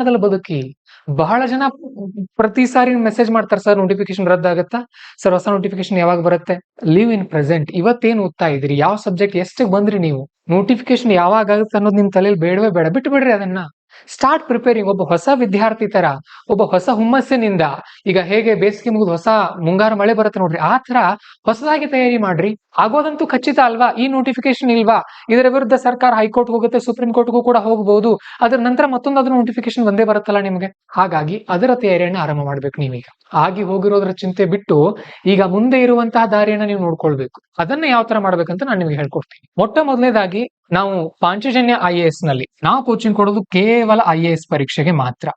ನಿಲ್ದಾಣದಲ್ಲಿ ಬದುಕಿ. ಬಹಳ ಜನ ಪ್ರತಿ ಸಾರಿ ಮೆಸೇಜ್ ಮಾಡ್ತಾರೆ, ಸರ್ ನೋಟಿಫಿಕೇಶನ್ ರದ್ದಾಗತ್ತಾ, ಸರ್ ಹೊಸ ನೋಟಿಫಿಕೇಶನ್ ಯಾವಾಗ ಬರುತ್ತೆ. Live in present. ಇವತ್ತೇನು ಓದ್ತಾ ಇದ್ರಿ, ಯಾವ ಸಬ್ಜೆಕ್ಟ್ ಎಷ್ಟಿಗೆ ಬಂದ್ರಿ ನೀವು, ನೋಟಿಫಿಕೇಶನ್ ಯಾವಾಗ ಆಗುತ್ತೆ ಅನ್ನೋದು ನಿಮ್ ತಲೆಯಲ್ಲಿ ಬೇಡವೇ ಬೇಡ, ಬಿಟ್ಟು ಬಿಡ್ರಿ ಅದನ್ನ. Start preparing. ಒಬ್ಬ ಹೊಸ ವಿದ್ಯಾರ್ಥಿ ತರ, ಒಬ್ಬ ಹೊಸ ಹುಮ್ಮಸ್ಸಿನಿಂದ, ಈಗ ಹೇಗೆ ಬೇಸಿಗೆ ಮುಗಿದು ಹೊಸ ಮುಂಗಾರು ಮಳೆ ಬರುತ್ತೆ ನೋಡ್ರಿ, ಆ ತರ ಹೊಸದಾಗಿ ತಯಾರಿ ಮಾಡ್ರಿ. ಆಗೋದಂತೂ ಖಚಿತ ಅಲ್ವಾ. ಈ ನೋಟಿಫಿಕೇಶನ್ ಇಲ್ವಾ, ಇದರ ವಿರುದ್ಧ ಸರ್ಕಾರ ಹೈಕೋರ್ಟ್ ಹೋಗುತ್ತೆ, ಸುಪ್ರೀಂ ಕೋರ್ಟ್ಗೂ ಕೂಡ ಹೋಗಬಹುದು. ಅದ್ರ ನಂತರ ಮತ್ತೊಂದು ನೋಟಿಫಿಕೇಶನ್ ಬಂದೇ ಬರುತ್ತಲ್ಲ ನಿಮ್ಗೆ. ಹಾಗಾಗಿ ಅದರ ತಯಾರಿಯನ್ನ ಆರಂಭ ಮಾಡ್ಬೇಕು ನೀವೀಗ. ಆಗಿ ಹೋಗಿರೋದ್ರ ಚಿಂತೆ ಬಿಟ್ಟು ಈಗ ಮುಂದೆ ಇರುವಂತಹ ದಾರಿಯನ್ನ ನೀವು ನೋಡ್ಕೊಳ್ಬೇಕು. ಅದನ್ನ ಯಾವ ತರ ಮಾಡ್ಬೇಕಂತ ನಾನು ನಿಮ್ಗೆ ಹೇಳ್ಕೊಡ್ತೀನಿ. ಮೊಟ್ಟ ಮೊದಲನೇದಾಗಿ ನಾವು ಪಾಂಚಜನ್ಯ IAS ನಲ್ಲಿ ನಾವು ಕೋಚಿಂಗ್ ಕೊಡೋದು ಕೇವಲ IAS ಪರೀಕ್ಷೆಗೆ ಮಾತ್ರ.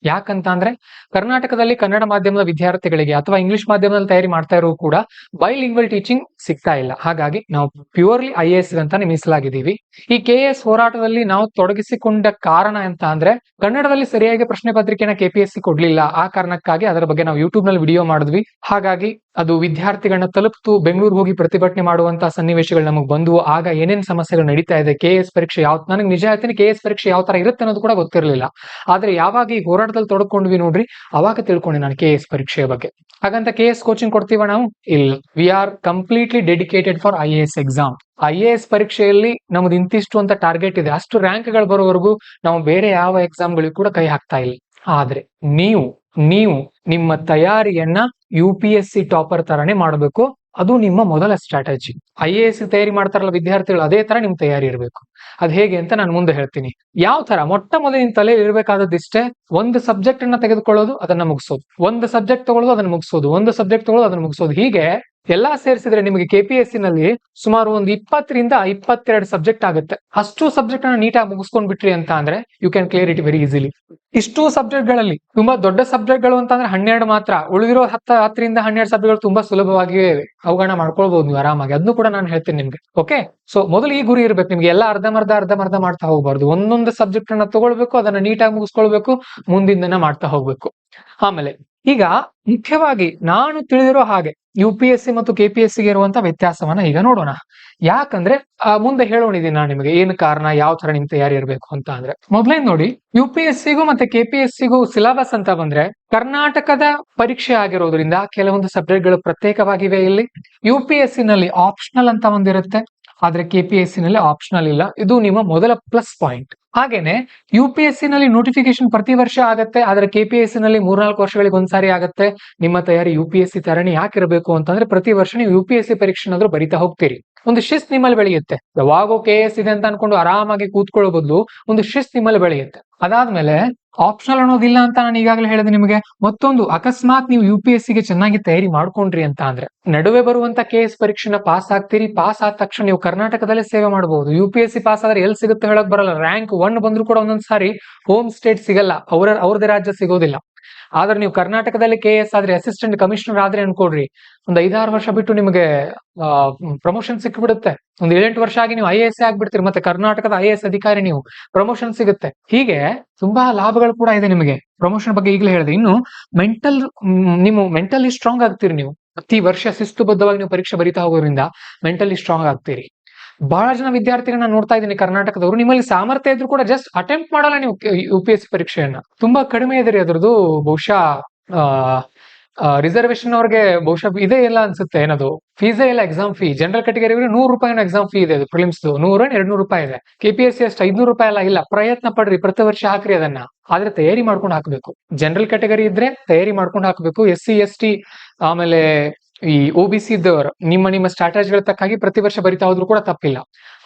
ಯಾಕಂತ ಅಂದ್ರೆ ಕರ್ನಾಟಕದಲ್ಲಿ ಕನ್ನಡ ಮಾಧ್ಯಮದ ವಿದ್ಯಾರ್ಥಿಗಳಿಗೆ ಅಥವಾ ಇಂಗ್ಲಿಷ್ ಮಾಧ್ಯಮದಲ್ಲಿ ತಯಾರಿ ಮಾಡ್ತಾ ಇರೋ ಕೂಡ ಬೈಲಿಂಗ್ವಲ್ ಟೀಚಿಂಗ್ ಸಿಗ್ತಾ ಇಲ್ಲ. ಹಾಗಾಗಿ ನಾವು ಪ್ಯೂರ್ಲಿ IAS ಅಂತಾನೆ ಮೀಸಲಾಗಿದ್ದೀವಿ. ಈ KS ಹೋರಾಟದಲ್ಲಿ ನಾವು ತೊಡಗಿಸಿಕೊಂಡ ಕಾರಣ ಅಂತ ಅಂದ್ರೆ ಕನ್ನಡದಲ್ಲಿ ಸರಿಯಾಗಿ ಪ್ರಶ್ನೆ ಪತ್ರಿಕೆನ KPSC ಕೊಡ್ಲಿಲ್ಲ. ಆ ಕಾರಣಕ್ಕಾಗಿ ಅದರ ಬಗ್ಗೆ ನಾವು ಯೂಟ್ಯೂಬ್ ನಲ್ಲಿ ವಿಡಿಯೋ ಮಾಡಿದ್ವಿ. ಹಾಗಾಗಿ ಅದು ವಿದ್ಯಾರ್ಥಿಗಳನ್ನ ತಲುಪ್ತು. ಬೆಂಗಳೂರು ಹೋಗಿ ಪ್ರತಿಭಟನೆ ಮಾಡುವಂತಹ ಸನ್ನಿವೇಶಗಳು ನಮಗೆ ಬಂದು ಆಗ ಏನೇನ್ ಸಮಸ್ಯೆಗಳು ನಡೀತಾ ಇದೆ, KS ಪರೀಕ್ಷೆ ನನಗೆ ನಿಜ ಹೇಳ್ತೀನಿ, KS ಪರೀಕ್ಷೆ ಯಾವ ತರ ಇರುತ್ತೆ ಅನ್ನೋದು ಕೂಡ ಗೊತ್ತಿರಲಿಲ್ಲ. ಆದ್ರೆ ಯಾವಾಗ ಈ ಹೋರಾಟದಲ್ಲಿ ತೊಡಕೊಂಡ್ವಿ ನೋಡ್ರಿ, ಅವಾಗ ತಿಳ್ಕೊಂಡೆ ನಾನು KS ಪರೀಕ್ಷೆಯ ಬಗ್ಗೆ. ಹಾಗಂತ KS ಕೋಚಿಂಗ್ ಕೊಡ್ತೀವ ನಾವು? ಇಲ್ಲ. We are completely dedicated for IAS exam. IAS ಪರೀಕ್ಷೆಯಲ್ಲಿ ನಮ್ದು ಇಂತಿಷ್ಟು ಅಂತ ಟಾರ್ಗೆಟ್ ಇದೆ. ಅಷ್ಟು ರ್ಯಾಂಕ್ ಗಳು ಬರೋವರೆಗೂ ನಾವು ಬೇರೆ ಯಾವ ಎಕ್ಸಾಮ್ಗಳಿಗೂ ಕೂಡ ಕೈ ಹಾಕ್ತಾ ಇಲ್ಲ. ಆದ್ರೆ ನೀವು ನಿಮ್ಮ ತಯಾರಿಯನ್ನ UPSC ಟಾಪರ್ ತರಾನೇ ಮಾಡಬೇಕು. ಅದು ನಿಮ್ಮ ಮೊದಲ ಸ್ಟ್ರಾಟಜಿ. IAS ತಯಾರಿ ಮಾಡ್ತಾರಲ್ಲ ವಿದ್ಯಾರ್ಥಿಗಳು, ಅದೇ ತರ ನಿಮ್ ತಯಾರಿ ಇರಬೇಕು. ಅದ್ ಹೇಗೆ ಅಂತ ನಾನು ಮುಂದೆ ಹೇಳ್ತೀನಿ. ಯಾವ ತರ ಮೊಟ್ಟ ಮೊದಲು ನಿಮ್ ತಲೆಯಲ್ಲಿ ಇರಬೇಕಾದದಿಷ್ಟೇ, ಒಂದು ಸಬ್ಜೆಕ್ಟ್ ಅನ್ನ ತೆಗೆದುಕೊಳ್ಳೋದು, ಅದನ್ನ ಮುಗಿಸೋದು, ಒಂದು ಸಬ್ಜೆಕ್ಟ್ ತಗೊಳ್ಳೋದು, ಅದನ್ನ ಮುಗಿಸೋದು, ಒಂದು ಸಬ್ಜೆಕ್ಟ್ ತಗೊಳ್ಳೋದು, ಅದನ್ನ ಮುಗಿಸೋದು. ಹೀಗೆ ಎಲ್ಲಾ ಸೇರಿಸಿದ್ರೆ ನಿಮಗೆ KPSC ನಲ್ಲಿ ಸುಮಾರು ಒಂದು 20 ರಿಂದ 22 ಸಬ್ಜೆಕ್ಟ್ ಆಗುತ್ತೆ. ಅಷ್ಟು ಸಬ್ಜೆಕ್ಟ್ ಅನ್ನ ನೀಟಾಗಿ ಮುಗಿಸ್ಕೊಂಡ್ ಬಿಟ್ರಿ ಅಂತ ಅಂದ್ರೆ you can clear it very easily. ಇಷ್ಟು ಸಬ್ಜೆಕ್ಟ್ ಗಳಲ್ಲಿ ತುಂಬಾ ದೊಡ್ಡ ಸಬ್ಜೆಕ್ಟ್ ಗಳು ಅಂತಂದ್ರೆ 12 ಮಾತ್ರ. ಉಳಿದಿರೋ 10 ರಿಂದ 12 ಸಬ್ಜೆಕ್ಟ್ ತುಂಬಾ ಸುಲಭವಾಗಿಯೇ ಅವುಗಳನ್ನ ಮಾಡ್ಕೊಳ್ಬಹುದು ನೀವು ಆರಾಮಾಗಿ. ಅದನ್ನು ಕೂಡ ನಾನು ಹೇಳ್ತೀನಿ ನಿಮ್ಗೆ. ಓಕೆ, ಸೊ ಮೊದಲು ಈ ಗುರಿ ಇರ್ಬೇಕು ನಿಮ್ಗೆ. ಎಲ್ಲ ಅರ್ಧಮರ್ಧ ಮಾಡ್ತಾ ಹೋಗ್ಬಾರ್ದು. ಒಂದೊಂದು ಸಬ್ಜೆಕ್ಟ್ ಅನ್ನ ತಗೊಳ್ಬೇಕು, ಅದನ್ನ ನೀಟಾಗಿ ಮುಗಿಸ್ಕೊಳ್ಬೇಕು, ಮುಂದಿನ ಮಾಡ್ತಾ ಹೋಗ್ಬೇಕು. ಆಮೇಲೆ ಈಗ ಮುಖ್ಯವಾಗಿ ನಾನು ತಿಳಿದಿರೋ ಹಾಗೆ UPSC ಮತ್ತು KPSC ಗೆ ಇರುವಂತ ವ್ಯತ್ಯಾಸವನ್ನ ಈಗ ನೋಡೋಣ. ಯಾಕಂದ್ರೆ ಮುಂದೆ ಹೇಳೋಣಿದ್ದೀನಿ ನಾನು ನಿಮಗೆ ಏನು ಕಾರಣ, ಯಾವ ತರ ನಿಮ್ ತಯಾರಿ ಇರಬೇಕು ಅಂತ. ಅಂದ್ರೆ ಮೊದ್ಲೇನ್ ನೋಡಿ, UPSCಗೂ ಮತ್ತೆ KPSCಗೂ ಸಿಲೆಬಸ್ ಅಂತ ಬಂದ್ರೆ ಕರ್ನಾಟಕದ ಪರೀಕ್ಷೆ ಆಗಿರೋದ್ರಿಂದ ಕೆಲವೊಂದು ಸಬ್ಜೆಕ್ಟ್ ಗಳು ಪ್ರತ್ಯೇಕವಾಗಿವೆ. ಇಲ್ಲಿ UPSC ನಲ್ಲಿ ಆಪ್ಷನಲ್ ಅಂತ ಒಂದಿರುತ್ತೆ, ಆದ್ರೆ KPSC ನಲ್ಲಿ ಆಪ್ಷನಲ್ ಇಲ್ಲ. ಇದು ನಿಮ್ಮ ಮೊದಲ ಪ್ಲಸ್ ಪಾಯಿಂಟ್. ಹಾಗೇನೆ UPSC ನಲ್ಲಿ ನೋಟಿಫಿಕೇಶನ್ ಪ್ರತಿ ವರ್ಷ ಆಗತ್ತೆ, ಆದ್ರೆ KPSC ನಲ್ಲಿ 3-4 ವರ್ಷಗಳಿಗೆ ಒಂದ್ಸಾರಿ ಆಗತ್ತೆ. ನಿಮ್ಮ ತಯಾರಿ UPSC ತರಣಿ ಯಾಕಿರಬೇಕು ಅಂತಂದ್ರೆ ಪ್ರತಿ ವರ್ಷ ನೀವು UPSC ಪರೀಕ್ಷೆನಾದ್ರೂ ಬರಿತಾ ಹೋಗ್ತೀರಿ. ಒಂದು ಶಿಸ್ತು ನಿಮ್ಮಲ್ಲಿ ಬೆಳೆಯುತ್ತೆ. ಯಾವಾಗೋ KS ಇದೆ ಅಂತ ಅನ್ಕೊಂಡು ಆರಾಮಾಗಿ ಕೂತ್ಕೊಳ್ಳೋ ಬದಲು ಒಂದು ಶಿಸ್ತು ನಿಮ್ಮಲ್ಲಿ ಬೆಳೆಯುತ್ತೆ. ಅದಾದ್ಮೇಲೆ ಆಪ್ಷನಲ್ ಅನ್ನೋದಿಲ್ಲ ಅಂತ ನಾನು ಈಗಾಗಲೇ ಹೇಳಿದೆ ನಿಮಗೆ. ಮತ್ತೊಂದು, ಅಕಸ್ಮಾತ್ ನೀವು UPSC ಗೆ ಚೆನ್ನಾಗಿ ತಯಾರಿ ಮಾಡ್ಕೊಂಡ್ರಿ ಅಂತ ಅಂದ್ರೆ ನಡುವೆ ಬರುವಂತ KS ಪರೀಕ್ಷೆನ ಪಾಸ್ ಆಗ್ತೀರಿ. ಪಾಸ್ ಆದ ತಕ್ಷಣ ನೀವು ಕರ್ನಾಟಕದಲ್ಲೇ ಸೇವೆ ಮಾಡಬಹುದು. UPSC ಪಾಸ್ ಆದ್ರೆ ಎಲ್ಲಿ ಸಿಗುತ್ತೆ ಹೇಳಕ್ ಬರಲ್ಲ. ರ್ಯಾಂಕ್ 1 ಬಂದ್ರು ಕೂಡ ಒಂದೊಂದ್ಸಾರಿ ಹೋಮ್ ಸ್ಟೇಟ್ ಸಿಗಲ್ಲ, ಅವ್ರದೇ ರಾಜ್ಯ ಸಿಗೋದಿಲ್ಲ. ಆದ್ರೆ ನೀವು ಕರ್ನಾಟಕದಲ್ಲಿ KS ಆದ್ರೆ, ಅಸಿಸ್ಟೆಂಟ್ ಕಮಿಷನರ್ ಆದ್ರೆ ಅನ್ಕೊಡ್ರಿ, ಒಂದ್ 5-6 ವರ್ಷ ಬಿಟ್ಟು ನಿಮಗೆ ಪ್ರಮೋಷನ್ ಸಿಕ್ಬಿಡುತ್ತೆ. ಒಂದ್ 7-8 ವರ್ಷ ಆಗಿ ನೀವು IAS ಆಗ್ಬಿಡ್ತೀರಿ, ಮತ್ತೆ ಕರ್ನಾಟಕದ IAS ಅಧಿಕಾರಿ ನೀವು, ಪ್ರಮೋಷನ್ ಸಿಗುತ್ತೆ. ಹೀಗೆ ತುಂಬಾ ಲಾಭಗಳು ಕೂಡ ಇದೆ ನಿಮಗೆ. ಪ್ರಮೋಷನ್ ಬಗ್ಗೆ ಈಗಲೇ ಹೇಳಿದೆ. ಇನ್ನು ನೀವು ಮೆಂಟಲಿ ಸ್ಟ್ರಾಂಗ್ ಆಗ್ತೀರಿ. ನೀವು ಪ್ರತಿ ವರ್ಷ ಶಿಸ್ತುಬದ್ಧವಾಗಿ ನೀವು ಪರೀಕ್ಷೆ ಬರಿತಾ ಹೋಗೋದ್ರಿಂದ ಮೆಂಟಲಿ ಸ್ಟ್ರಾಂಗ್ ಆಗ್ತೀರಿ. ಬಹಳ ಜನ ವಿದ್ಯಾರ್ಥಿಗಳನ್ನ ನೋಡ್ತಾ ಇದ್ದೀನಿ ಕರ್ನಾಟಕದವರು, ನಿಮ್ಮಲ್ಲಿ ಸಾಮರ್ಥ್ಯ ಇದ್ರು ಕೂಡ ಜಸ್ಟ್ ಅಟೆಂಪ್ಟ್ ಮಾಡಲ್ಲ ನೀವು UPSC ಪರೀಕ್ಷೆಯನ್ನ. ತುಂಬಾ ಕಡಿಮೆ ಇದೆ ರೀ ಅದ್ರದ್ದು. ಬಹುಶಃ ರಿಸರ್ವೇಶನ್ ಅವ್ರಿಗೆ ಬಹುಶಃ ಇದೇ ಇಲ್ಲ ಅನ್ಸುತ್ತೆ, ಏನದು ಫೀಸೇ ಇಲ್ಲ. ಎಕ್ಸಾಮ್ ಫೀ ಜನರಲ್ ಕ್ಯಾಟಗರಿ 100 ರೂಪಾಯಿ ಎಕ್ಸಾಮ್ ಫೀ ಇದೆ. ಅದು ಪ್ರಿಲಿಮ್ಸ್ 100-200 ರೂಪಾಯಿ ಇದೆ. KPSC ಅಷ್ಟು 500 ರೂಪಾಯಿ ಇಲ್ಲ. ಪ್ರಯತ್ನ ಪಡ್ರಿ, ಪ್ರತಿ ವರ್ಷ ಹಾಕ್ರಿ ಅದನ್ನ. ಆದ್ರೆ ತಯಾರಿ ಮಾಡ್ಕೊಂಡು ಹಾಕ್ಬೇಕು. ಜನರಲ್ ಕ್ಯಾಟಗರಿ ಇದ್ರೆ ತಯಾರಿ ಮಾಡ್ಕೊಂಡು ಹಾಕ್ಬೇಕು. SC ST ಆಮೇಲೆ ಈ OBC ಇದ್ದವರು ನಿಮ್ಮ ಸ್ಟ್ರಾಟಜಿಗಳ ತಕ್ಕಾಗಿ ಪ್ರತಿ ವರ್ಷ ಬರಿತಾ ಹೋದ್ರು ಕೂಡ ತಪ್ಪಿಲ್ಲ.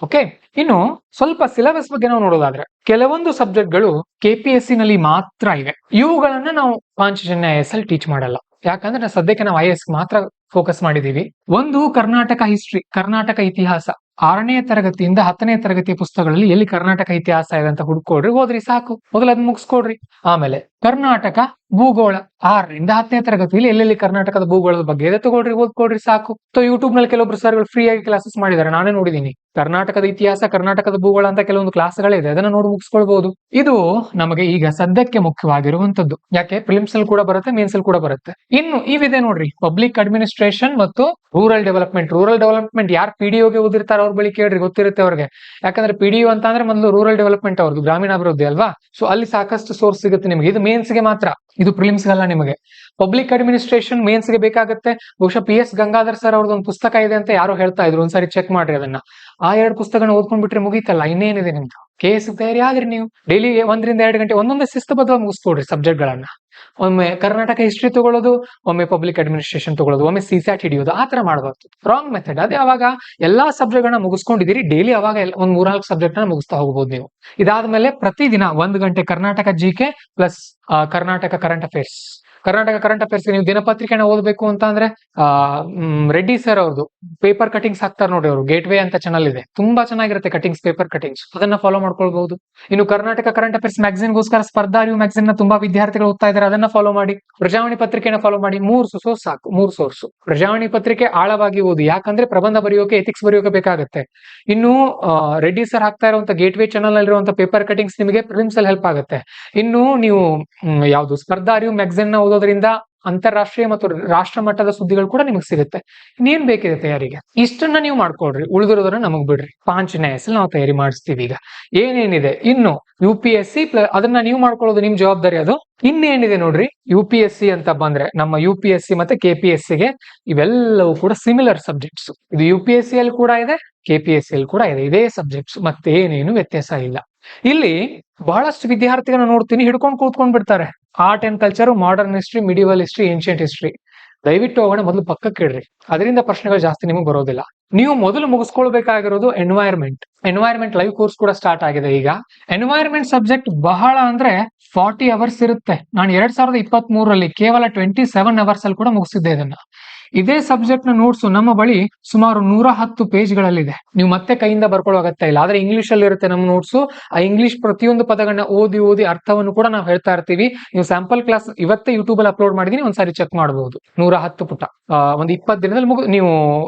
ಓಕೆ, ಇನ್ನು ಸ್ವಲ್ಪ ಸಿಲೆಬಸ್ ಬಗ್ಗೆ ನಾವು ನೋಡೋದಾದ್ರೆ ಕೆಲವೊಂದು ಸಬ್ಜೆಕ್ಟ್ಗಳು KPSC ನಲ್ಲಿ ಮಾತ್ರ ಇವೆ. ಇವುಗಳನ್ನ ನಾವು ಪಾಂಚಜನ್ಯ IAS ಅಲ್ಲಿ ಟೀಚ್ ಮಾಡಲ್ಲ. ಯಾಕಂದ್ರೆ ಸದ್ಯಕ್ಕೆ ನಾವು IAS ಮಾತ್ರ ಫೋಕಸ್ ಮಾಡಿದೀವಿ. ಒಂದು ಕರ್ನಾಟಕ ಹಿಸ್ಟ್ರಿ, ಕರ್ನಾಟಕ ಇತಿಹಾಸ. 6ನೇ ತರಗತಿಯಿಂದ 10ನೇ ತರಗತಿಯ ಪುಸ್ತಕಗಳಲ್ಲಿ ಎಲ್ಲಿ ಕರ್ನಾಟಕ ಇತಿಹಾಸ ಇದೆ ಅಂತ ಹುಡ್ಕೊಡ್ರಿ, ಹೋದ್ರಿ ಸಾಕು. ಮೊದಲು ಅದನ್ನ ಮುಗಿಸ್ಕೊಡ್ರಿ. ಆಮೇಲೆ ಕರ್ನಾಟಕ ಭೂಗೋಳ 6ರಿಂದ 10ನೇ ತರಗತಿಯಲ್ಲಿ ಎಲ್ಲೆಲ್ಲಿ ಕರ್ನಾಟಕದ ಭೂಗೋಳದ ಬಗ್ಗೆ ಇದೆ ತಗೊಳ್ರಿ, ಓದ್ಕೊಳ್ರಿ ಸಾಕು. ಸೊ ಯೂಟ್ಯೂಬ್ ನಲ್ಲಿ ಕೆಲವೊಬ್ರು ಸರ್ಗಳು ಫ್ರೀ ಆಗಿ ಕ್ಲಾಸಸ್ ಮಾಡಿದ್ದಾರೆ, ನಾನೇ ನೋಡಿದೀನಿ. ಕರ್ನಾಟಕದ ಇತಿಹಾಸ, ಕರ್ನಾಟಕದ ಭೂಗೋಳ ಅಂತ ಕೆಲವೊಂದು ಕ್ಲಾಸ್ಗಳಿದೆ, ಅದನ್ನ ನೋಡಿ ಮುಗಿಸ್ಕೊಳ್ಬಹುದು. ಇದು ನಮಗೆ ಈಗ ಸದ್ಯಕ್ಕೆ ಮುಖ್ಯವಾಗಿರುವಂತದ್ದು. ಯಾಕೆ ಪ್ರಿಲಿಮ್ಸ್ ಅಲ್ಲಿ ಕೂಡ ಬರುತ್ತೆ, ಮೇನ್ಸ್ ಅಲ್ಲಿ ಕೂಡ ಬರುತ್ತೆ. ಇನ್ನು ಇವಿದೆ ನೋಡ್ರಿ, ಪಬ್ಲಿಕ್ ಅಡ್ಮಿನಿಸ್ಟ್ರೇಷನ್ ಮತ್ತು ರೂರಲ್ ಡೆವಲಪ್ಮೆಂಟ್. ರೂರಲ್ ಡೆವಲಪ್ಮೆಂಟ್ ಯಾರು ಪಿಡಿಒಗೆ ಓದಿರ್ತಾರ ಅವ್ರ ಬಳಿ ಕೇಳ್ರಿ, ಗೊತ್ತಿರುತ್ತೆ ಅವ್ರಿಗೆ. ಯಾಕಂದ್ರೆ ಪಿಡಿಒ ಅಂತ ಅಂದ್ರೆ ಮೊದಲು ರೂರಲ್ ಡೆವಲಪ್ಮೆಂಟ್ ಅವ್ರದ್ದು, ಗ್ರಾಮೀಣಾಭಿವೃದ್ಧಿ ಅಲ್ವಾ. ಸೊ ಅಲ್ಲಿ ಸಾಕಷ್ಟು ಸೋರ್ಸ್ ಸಿಗುತ್ತೆ ನಿಮಗೆ. ಇದು ಮೇನ್ಸ್ ಗೆ ಮಾತ್ರ, ಇದು ಪ್ರಿಲಿಮ್ಸ್ ಗಲ್ಲ ನಿಮಗೆ. ಪಬ್ಲಿಕ್ ಅಡ್ಮಿನಿಸ್ಟ್ರೇಷನ್ ಮೇನ್ಸ್ ಗೆ ಬೇಕಾಗುತ್ತೆ. ಬಹುಶಃ PS ಗಂಗಾಧರ್ ಸರ್ ಅವ್ರದ್ದು ಒಂದು ಪುಸ್ತಕ ಇದೆ ಅಂತ ಯಾರೋ ಹೇಳ್ತಾ ಇದ್ರು, ಒಂದ್ಸರಿ ಚೆಕ್ ಮಾಡ್ರಿ ಅದನ್ನ. ಆ 2 ಪುಸ್ತಕನ ಓದ್ಕೊಂಡ್ಬಿಟ್ರೆ ಮುಗೀತಲ್ಲ, ಇನ್ನೇನಿದೆ ನಿಮ್ದು. KS ತಯಾರಿ ಆದ್ರಿ ನೀವು. ಡೈಲಿ 1 ರಿಂದ 2 ಗಂಟೆ ಒಂದೊಂದೇ ಶಿಸ್ತುಬದ್ಧವಾಗಿ ಮುಗಿಸ್ಕೊಡ್ರಿ ಸಬ್ಜೆಕ್ಟ್ ಗಳನ್ನ. ಒಮ್ಮೆ ಕರ್ನಾಟಕ ಹಿಸ್ಟ್ರಿ ತಗೊಳ್ಳೋದು, ಒಮ್ಮೆ ಪಬ್ಲಿಕ್ ಅಡ್ಮಿನಿಸ್ಟ್ರೇಷನ್ ತಗೊಳ್ಳೋದು, ಒಮ್ಮೆ CSAT ಹಿಡಿಯೋದು, ಆ ತರ ಮಾಡಬಾರ್ದು. Wrong method. ಅದೇ ಅವಾಗ ಎಲ್ಲಾ ಸಬ್ಜೆಕ್ಟ್ ಗಳನ್ನ ಮುಗಿಸ್ಕೊಂಡಿದ್ದೀರಿ, ಡೈಲಿ ಅವಾಗ ಒಂದ್ 3-4 ಸಬ್ಜೆಕ್ಟ್ ನ ಮುಗಿಸ್ತಾ ಹೋಗ್ಬೋದು ನೀವು. ಇದಾದ್ಮೇಲೆ ಪ್ರತಿದಿನ 1 ಗಂಟೆ Karnataka GK plus Karnataka current affairs. Karnataka current affairs ನೀವು ದಿನಪತ್ರಿಕೆನ ಓದಬೇಕು ಅಂತ ಅಂದ್ರೆ ರೆಡ್ಡಿ ಸರ್ ಅವ್ರದ್ದು ಪೇಪರ್ ಕಟಿಂಗ್ಸ್ ಹಾಕ್ತಾರೆ ನೋಡಿ, ಅವರು ಗೇಟ್ವೇ ಅಂತ ಚಾನಲ್ ಇದೆ, ತುಂಬಾ ಚೆನ್ನಾಗಿರುತ್ತೆ ಕಟಿಂಗ್ಸ್, ಪೇಪರ್ ಕಟಿಂಗ್ಸ್, ಅದನ್ನ ಫಾಲೋ ಮಾಡ್ಕೊಳ್ಬಹುದು. ಇನ್ನು ಕರ್ನಾಟಕ ಕರೆಂಟ್ ಅಫೇರ್ಸ್ ಮ್ಯಾಗಝಿನ್ಗೋಸ್ಕರ ಸ್ಪರ್ಧಾ ಅರಿವು ಮ್ಯಾಗಝಿನ್ ನ ತುಂಬಾ ವಿದ್ಯಾರ್ಥಿಗಳು ಓದ್ತಾ ಇದ್ದಾರೆ, ಅದನ್ನ ಫಾಲೋ ಮಾಡಿ. ಪ್ರಜಾವಾಣಿ ಪತ್ರಿಕೆನ ಫಾಲೋ ಮಾಡಿ. 3 ಸೋರ್ಸ್ ಸಾಕು, 3 ಸೋರ್ಸ್. ಪ್ರಜಾವಾಣಿ ಪತ್ರಿಕೆ ಆಳವಾಗಿ ಓದಿ, ಯಾಕಂದ್ರೆ ಪ್ರಬಂಧ ಬರೆಯೋಕೆ, ಎಥಿಕ್ಸ್ ಬರೆಯೋಕೆ ಬೇಕಾಗುತ್ತೆ. ಇನ್ನು ರೆಡ್ಡಿ ಸರ್ ಹಾಕ್ತಾ ಇರುವಂತ ಗೇಟ್ವೇ ಚಾನಲ್ ನಲ್ಲಿರುವಂತ ಪೇಪರ್ ಕಟಿಂಗ್ಸ್ ನಿಮಗೆ ಪ್ರಿಲಿಮ್ಸ್ ಅಲ್ಲಿ ಹೆಲ್ಪ್ ಆಗುತ್ತೆ. ಇನ್ನು ನೀವು ಯಾವ್ದು ಸ್ಪರ್ಧಾ ಅರಿವು ಮ್ಯಾಗಝಿನ್ ನ ಓದೋದ್ರಿಂದ ಅಂತಾರಾಷ್ಟ್ರೀಯ ಮತ್ತು ರಾಷ್ಟ್ರ ಮಟ್ಟದ ಸುದ್ದಿಗಳು ಕೂಡ ನಿಮಗೆ ಸಿಗುತ್ತೆ. ಇನ್ನೇನ್ ಬೇಕಿದೆ ತಯಾರಿಗೆ, ಇಷ್ಟನ್ನ ನೀವು ಮಾಡ್ಕೊಳ್ರಿ, ಉಳಿದಿರೋದನ್ನ ನಮಗ್ ಬಿಡ್ರಿ. 5 ನ್ಯಾಯಸ್ ನಾವು ತಯಾರಿ ಮಾಡಿಸ್ತೀವಿ. ಈಗ ಏನೇನಿದೆ ಇನ್ನು UPSC ಅದನ್ನ ನೀವು ಮಾಡ್ಕೊಳ್ಳೋದು ನಿಮ್ ಜವಾಬ್ದಾರಿ ಅದು. ಇನ್ನೇನಿದೆ ನೋಡ್ರಿ, UPSC ಅಂತ ಬಂದ್ರೆ ನಮ್ಮ UPSC ಮತ್ತೆ KPSC ಗೆ ಇವೆಲ್ಲವೂ ಕೂಡ ಸಿಮಿಲರ್ ಸಬ್ಜೆಕ್ಟ್ಸ್. ಇದು UPSC ಅಲ್ಲಿ ಕೂಡ ಇದೆ, KPSC ಅಲ್ಲಿ ಕೂಡ ಇದೆ, ಇದೇ ಸಬ್ಜೆಕ್ಟ್ಸ್, ಮತ್ತೆ ಏನೇನು ವ್ಯತ್ಯಾಸ ಇಲ್ಲ. ಇಲ್ಲಿ ಬಹಳಷ್ಟು ವಿದ್ಯಾರ್ಥಿಗಳನ್ನ ನೋಡ್ತೀನಿ ಹಿಡ್ಕೊಂಡು ಕೂತ್ಕೊಂಡ್ ಬಿಡ್ತಾರೆ. Art and culture, modern history, medieval history, ancient history. ದಯವಿಟ್ಟು ಅವುಗಳನ್ನ ಮೊದಲು ಪಕ್ಕಕ್ಕೆ ಇಡ್ರಿ, ಅದರಿಂದ ಪ್ರಶ್ನೆಗಳು ಜಾಸ್ತಿ ನಿಮಗೆ ಬರೋದಿಲ್ಲ. ನೀವು ಮೊದಲು ಮುಗಿಸ್ಕೊಳ್ಬೇಕಾಗಿರೋದು ಎನ್ವೈರ್ಮೆಂಟ್ ಲೈವ್ ಕೋರ್ಸ್ ಕೂಡ ಸ್ಟಾರ್ಟ್ ಆಗಿದೆ ಈಗ. ಎನ್ವೈರ್ಮೆಂಟ್ ಸಬ್ಜೆಕ್ಟ್ ಬಹಳ ಅಂದ್ರೆ 40 ಅವರ್ಸ್ ಇರುತ್ತೆ. ನಾನು 2023ರಲ್ಲಿ ಕೇವಲ 27 ಅವರ್ಸ್ ಅಲ್ಲಿ ಕೂಡ ಮುಗಿಸಿದ್ದೆ ಇದನ್ನ. ಇದೇ ಸಬ್ಜೆಕ್ಟ್ ನ ನೋಟ್ಸ್ ನಮ್ಮ ಬಳಿ ಸುಮಾರು 110 ಪೇಜ್ಗಳಲ್ಲಿದೆ. ನೀವು ಮತ್ತೆ ಕೈಯಿಂದ ಬರ್ಕೊಳ್ಳೋ ಅಗತ್ಯ ಇಲ್ಲ. ಆದ್ರೆ ಇಂಗ್ಲಿಷ್ ಅಲ್ಲಿ ಇರುತ್ತೆ ನಮ್ಮ ನೋಟ್ಸ್. ಆ ಇಂಗ್ಲಿಷ್ ಪ್ರತಿಯೊಂದು ಪದಗಳನ್ನ ಓದಿ ಅರ್ಥವನ್ನು ಕೂಡ ನಾವು ಹೇಳ್ತಾ ಇರ್ತೀವಿ. ನೀವು ಸ್ಯಾಂಪಲ್ ಕ್ಲಾಸ್ ಇವತ್ತೇ ಯೂಟ್ಯೂಬ್ ಅಲ್ಲಿ ಅಪ್ಲೋಡ್ ಮಾಡಿದೀನಿ, ಒಂದ್ಸಾರಿ ಚೆಕ್ ಮಾಡಬಹುದು. 110 ಪುಟ ಒಂದು 20 ದಿನದಲ್ಲಿ ನೀವು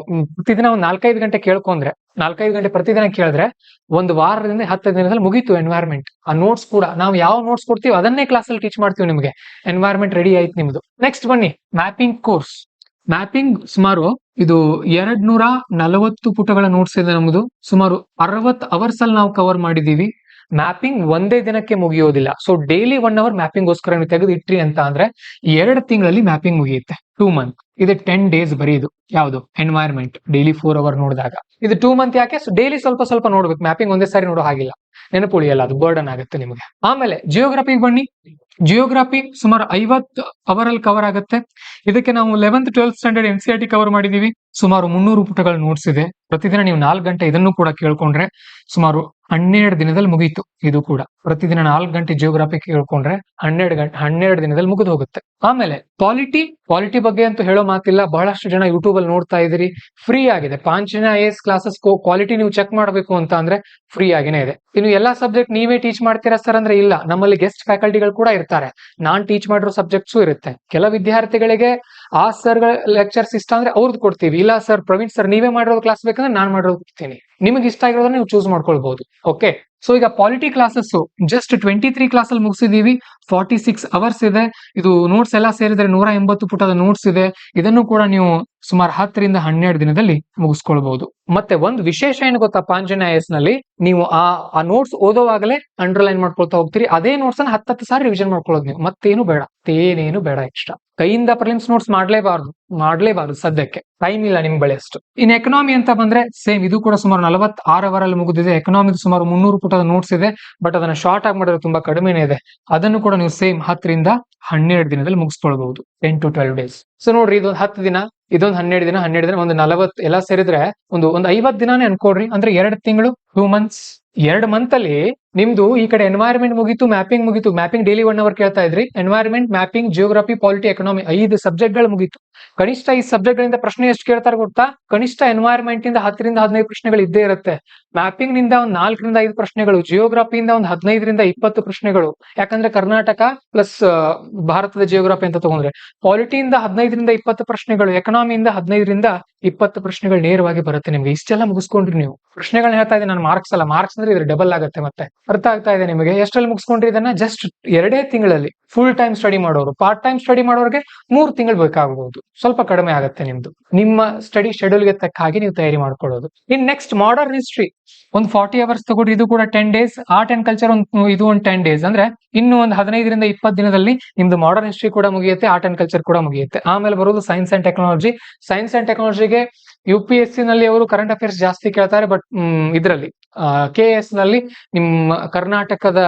ಪ್ರತಿದಿನ ಒಂದು 4-5 ಗಂಟೆ ಕೇಳ್ಕೊಂಡ್ರೆ, 4-5 ಗಂಟೆ ಪ್ರತಿದಿನ ಕೇಳಿದ್ರೆ 1 ವಾರದಿಂದ 10 ದಿನದಲ್ಲಿ ಮುಗೀತು ಎನ್ವೈರ್ಮೆಂಟ್. ಆ ನೋಟ್ಸ್ ಕೂಡ ನಾವು ಯಾವ ನೋಟ್ಸ್ ಕೊಡ್ತೀವಿ ಅದನ್ನೇ ಕ್ಲಾಸ್ ಅಲ್ಲಿ ಟೀಚ್ ಮಾಡ್ತೀವಿ ನಿಮಗೆ. ಎನ್ವೈರ್ಮೆಂಟ್ ರೆಡಿ ಆಯ್ತು ನಿಮ್ದು. ನೆಕ್ಸ್ಟ್ ಬನ್ನಿ, ಮ್ಯಾಪಿಂಗ್ ಕೋರ್ಸ್. ಮ್ಯಾಪಿಂಗ್ ಸುಮಾರು ಇದು 240 ಪುಟಗಳ ನೋಟ್ಸ್ ಇದೆ ನಮ್ದು. ಸುಮಾರು 60 ಅವರ್ಸ್ ಅಲ್ಲಿ ನಾವು ಕವರ್ ಮಾಡಿದೀವಿ. ಮ್ಯಾಪಿಂಗ್ ಒಂದೇ ದಿನಕ್ಕೆ ಮುಗಿಯೋದಿಲ್ಲ. ಸೊ ಡೈಲಿ 1 ಅವರ್ ಮ್ಯಾಪಿಂಗ್ಗೋಸ್ಕರ ನೀವು ತೆಗೆದು ಇಟ್ರಿ ಅಂತ ಅಂದ್ರೆ 2 ತಿಂಗಳಲ್ಲಿ ಮ್ಯಾಪಿಂಗ್ ಮುಗಿಯುತ್ತೆ. 2 ಮಂತ್. ಇದು 10 ಡೇಸ್ ಬರೀ ಇದು ಯಾವುದು ಎನ್ವೈರ್ಮೆಂಟ್. ಡೈಲಿ 4 ಅವರ್ ನೋಡಿದಾಗ ಇದು 2 ಮಂತ್. ಯಾಕೆ? ಡೈಲಿ ಸ್ವಲ್ಪ ನೋಡ್ಬೇಕು. ಮ್ಯಾಪಿಂಗ್ ಒಂದೇ ಸಾರಿ ನೋಡೋ ಹಾಗಿಲ್ಲ, ನೆನಪು ಉಳಿಯಲ್ಲ, ಅದು ಬರ್ಡನ್ ಆಗುತ್ತೆ ನಿಮಗೆ. ಆಮೇಲೆ ಜಿಯೋಗ್ರಫಿಗೆ ಬನ್ನಿ. ಜಿಯೋಗ್ರಫಿ ಸುಮಾರು 50 ಅವರ್ ಅಲ್ಲಿ ಕವರ್ ಆಗುತ್ತೆ. ಇದಕ್ಕೆ ನಾವು 11th 12th standard NCERT cover ಮಾಡಿದೀವಿ. ಸುಮಾರು 300 ಪುಟಗಳ ನೋಟ್ಸ್ ಇದೆ. ಪ್ರತಿದಿನ ನೀವು 4 ಗಂಟೆ ಇದನ್ನು ಕೂಡ ಕೇಳ್ಕೊಂಡ್ರೆ ಸುಮಾರು 12 ದಿನದಲ್ಲಿ ಮುಗೀತು. ಇದು ಕೂಡ ಪ್ರತಿದಿನ 4 ಗಂಟೆ ಜಿಯೋಗ್ರಫಿ ಕೇಳ್ಕೊಂಡ್ರೆ 12 ದಿನದಲ್ಲಿ ಮುಗಿದು ಹೋಗುತ್ತೆ. ಆಮೇಲೆ ಪಾಲಿಟಿ ಬಗ್ಗೆ ಅಂತೂ ಹೇಳೋ ಮಾತಿಲ್ಲ. ಬಹಳಷ್ಟು ಜನ ಯೂಟ್ಯೂಬ್ ಅಲ್ಲಿ ನೋಡ್ತಾ ಇದ್ದೀರಿ, ಫ್ರೀ ಆಗಿದೆ. 5 IAS ಕ್ಲಾಸಸ್ ಕ್ವಾಲಿಟಿ ನೀವು ಚೆಕ್ ಮಾಡಬೇಕು ಅಂತ ಅಂದ್ರೆ ಫ್ರೀ ಆಗಿನೇ ಇದೆ. ಇನ್ನು ಎಲ್ಲಾ ಸಬ್ಜೆಕ್ಟ್ ನೀವೇ ಟೀಚ್ ಮಾಡ್ತೀರಾ ಸರ್ ಅಂದ್ರೆ ಇಲ್ಲ, ನಮ್ಮಲ್ಲಿ ಗೆಸ್ಟ್ ಫ್ಯಾಕಲ್ಟಿಗಳು ಕೂಡ ಇರ್ತಾರೆ. ನಾನ್ ಟೀಚ್ ಮಾಡಿರೋ ಸಬ್ಜೆಕ್ಟ್ಸು ಇರುತ್ತೆ. ಕೆಲ ವಿದ್ಯಾರ್ಥಿಗಳಿಗೆ ಆ ಸರ್ ಲೆಕ್ಚರ್ಸ್ ಇಷ್ಟ ಅಂದ್ರೆ ಅವ್ರದ್ದು ಕೊಡ್ತೀವಿ. ಇಲ್ಲ ಸರ್ ಪ್ರವೀಣ್ ಸರ್ ನೀವೇ ಮಾಡಿರೋ ಕ್ಲಾಸ್ ಬೇಕಂದ್ರೆ ನಾನ್ ಮಾಡಿರೋದು ಕೊಡ್ತೀನಿ. ನಿಮಗೆ ಇಷ್ಟ ಆಗಿರೋದನ್ನ ನೀವು ಚೂಸ್ ಮಾಡ್ಕೊಳ್ಬಹುದು. ಓಕೆ, ಸೊ ಈಗ ಪಾಲಿಟಿ ಕ್ಲಾಸಸ್ ಜಸ್ಟ್ 23 ಕ್ಲಾಸ್ ಅಲ್ಲಿ ಮುಗಿಸಿದೀವಿ. 46 ಅವರ್ಸ್ ಇದೆ. ಇದು ನೋಟ್ಸ್ ಎಲ್ಲ ಸೇರಿದ್ರೆ 180 ಪುಟದ ನೋಟ್ಸ್ ಇದೆ. ಇದನ್ನು ಕೂಡ ನೀವು ಸುಮಾರು 10 ರಿಂದ 12 ದಿನದಲ್ಲಿ ಮುಗಿಸ್ಕೊಳ್ಬಹುದು. ಮತ್ತೆ ಒಂದು ವಿಶೇಷ ಏನು ಗೊತ್ತಾ, 5 IAS ನಲ್ಲಿ ನೀವು ಆ ನೋಟ್ಸ್ ಓದೋವಾಗಲೇ ಅಂಡರ್ಲೈನ್ ಮಾಡ್ಕೊಳ್ತಾ ಹೋಗ್ತೀರಿ. ಅದೇ ನೋಟ್ಸ್ ಅನ್ನ 10 ಸಾರಿ ರಿವಿಷನ್ ಮಾಡ್ಕೊಳ್ಳೋದು ನೀವು. ಮತ್ತೇನು ಬೇಡ ಎಕ್ಸ್ಟ್ರಾ. ಕೈಯಿಂದ ಪ್ರಿಲಿಮ್ಸ್ ನೋಟ್ಸ್ ಮಾಡ್ಲೇಬಾರ್ದು ಸದ್ಯಕ್ಕೆ, ಟೈಮ್ ಇಲ್ಲ ನಿಮ್ ಬಳಿ ಅಷ್ಟು. ಇನ್ ಎಕನಾಮಿ ಅಂತ ಬಂದ್ರೆ ಸೇಮ್, ಇದು ಕೂಡ ಸುಮಾರು 46 ಅವರ್ ಅಲ್ಲಿ ಮುಗಿದಿದೆ. ಎಕನಾಮಿಕ್ ಸುಮಾರು 300 ಪುಟದ ನೋಟ್ಸ್ ಇದೆ, ಬಟ್ ಅದನ್ನ ಶಾರ್ಟ್ ಆಗಿ ಮಾಡಿದ್ರೆ ತುಂಬಾ ಕಡಿಮೆನೇ ಇದೆ. ಅದನ್ನು ಕೂಡ ನೀವು ಸೇಮ್ 10 ರಿಂದ 12 ದಿನದಲ್ಲಿ ಮುಗಿಸ್ಕೊಳ್ಬಹುದು, 10 to 12 ಡೇಸ್. ಸೊ ನೋಡ್ರಿ, ಇದು 10 ದಿನ ಇದೊಂದು 12 ದಿನ ಒಂದು 40 ಎಲ್ಲ ಸೇರಿದ್ರೆ ಒಂದು 50 ದಿನಾನೇ ಅನ್ಕೊಡ್ರಿ. ಅಂದ್ರೆ 2 ತಿಂಗಳು, 2 ಮಂತ್ಸ್. 2 ಮಂತ್ ಅಲ್ಲಿ ನಿಮ್ದು ಈ ಕಡೆ ಎನ್ವೈರನ್ಮೆಂಟ್ ಮುಗೀತು, ಮ್ಯಾಪಿಂಗ್ ಮುಗೀತು. ಮ್ಯಾಪಿಂಗ್ ಡೈಲಿ 1 ಅವರ್ ಕೇಳ್ತಾ ಇದ್ರಿ. Environment, mapping, geography, polity, economy 5 subject ಗಳು ಮುಗೀತು. ಕನಿಷ್ಠ ಈ ಸಬ್ಜೆಕ್ಟ್ ಗಳಿಂದ ಪ್ರಶ್ನೆ ಎಷ್ಟು ಕೇಳ್ತಾರೆ ಗೊತ್ತಾ? ಕನಿಷ್ಠ ಎನ್ವೈರನ್ಮೆಂಟ್ ಇಂದ 10ರಿಂದ 15 ಪ್ರಶ್ನೆಗಳು ಇದ್ದೇ ಇರುತ್ತೆ. ಮ್ಯಾಪಿಂಗ್ ನಿಂದ ಒಂದು 4ರಿಂದ 5 ಪ್ರಶ್ನೆಗಳು, ಜಿಯೋಗ್ರಫಿಯಿಂದ ಒಂದು 15ರಿಂದ 20 ಪ್ರಶ್ನೆಗಳು. ಯಾಕಂದ್ರೆ ಕರ್ನಾಟಕ ಪ್ಲಸ್ ಭಾರತದ ಜಿಯೋಗ್ರಫಿ ಅಂತ ತಗೊಂಡ್ರೆ. ಪಾಲಿಟಿಯಿಂದ 15ರಿಂದ 20 ಪ್ರಶ್ನೆಗಳು, ಎಕನಾಮಿಯಿಂದ 15ರಿಂದ 20 ಪ್ರಶ್ನೆಗಳು ನೇರವಾಗಿ ಬರುತ್ತೆ ನಿಮ್ಗೆ. ಇಷ್ಟೆಲ್ಲ ಮುಗಿಸ್ಕೊಂಡ್ರಿ ನೀವು. ಪ್ರಶ್ನೆಗಳನ್ನ ಹೇಳ್ತಾ ಇದ್ದೀನಿ ನಾನು, ಮಾರ್ಕ್ಸ್ ಅಲ್ಲ. ಮಾರ್ಕ್ಸ್ ಅಂದ್ರೆ ಇದ್ರ ಡಬಲ್ ಆಗುತ್ತೆ ಮತ್ತೆ. ಅರ್ಥ ಆಗ್ತಾ ಇದೆ ನಿಮಗೆ? ಎಷ್ಟರಲ್ಲಿ ಮುಗಿಸ್ಕೊಂಡ್ರಿ ಇದನ್ನ? ಜಸ್ಟ್ 2 ತಿಂಗಳಲ್ಲಿ. ಫುಲ್ ಟೈಮ್ ಸ್ಟಡಿ ಮಾಡೋರು, ಪಾರ್ಟ್ ಟೈಮ್ ಸ್ಟಡಿ ಮಾಡೋರಿಗೆ 3 ತಿಂಗಳು ಬೇಕಾಗಬಹುದು. ಸ್ವಲ್ಪ ಕಡಿಮೆ ಆಗುತ್ತೆ ನಿಮ್ದು. ನಿಮ್ಮ ಸ್ಟಡಿ ಶೆಡ್ಯೂಲ್ಗೆ ತಕ್ಕ ಹಾಗೆ ನೀವು ತಯಾರಿ ಮಾಡ್ಕೊಳ್ಳೋದು. ಇನ್ ನೆಕ್ಸ್ಟ್ ಮಾಡರ್ನ್ ಹಿಸ್ಟ್ರಿ ಒಂದು 40 ಅವರ್ಸ್ ತಗೊಂಡ್ರಿ. ಇದು ಕೂಡ 10 ಡೇಸ್. ಆರ್ಟ್ ಅಂಡ್ ಕಲ್ಚರ್ ಇದು ಒಂದು 10 ಡೇಸ್. ಅಂದ್ರೆ ಇನ್ನು ಒಂದು 15ರಿಂದ 20 ದಿನದಲ್ಲಿ ನಿಮ್ದು ಮಾಡರ್ನ್ ಹಿಸ್ಟ್ರಿ ಕೂಡ ಮುಗಿಯುತ್ತೆ, ಆರ್ಟ್ ಅಂಡ್ ಕಲ್ಚರ್ ಕೂಡ ಮುಗಿಯುತ್ತೆ. ಆಮೇಲೆ ಬರೋದು science and technology. Science and ಟೆಕ್ನಾಲಜಿಗೆ UPSC ನಲ್ಲಿ ಅವರು ಕರೆಂಟ್ ಅಫೇರ್ಸ್ ಜಾಸ್ತಿ ಕೇಳ್ತಾರೆ. ಬಟ್ ಇದರಲ್ಲಿ KS ನಲ್ಲಿ ನಿಮ್ಮ ಕರ್ನಾಟಕದ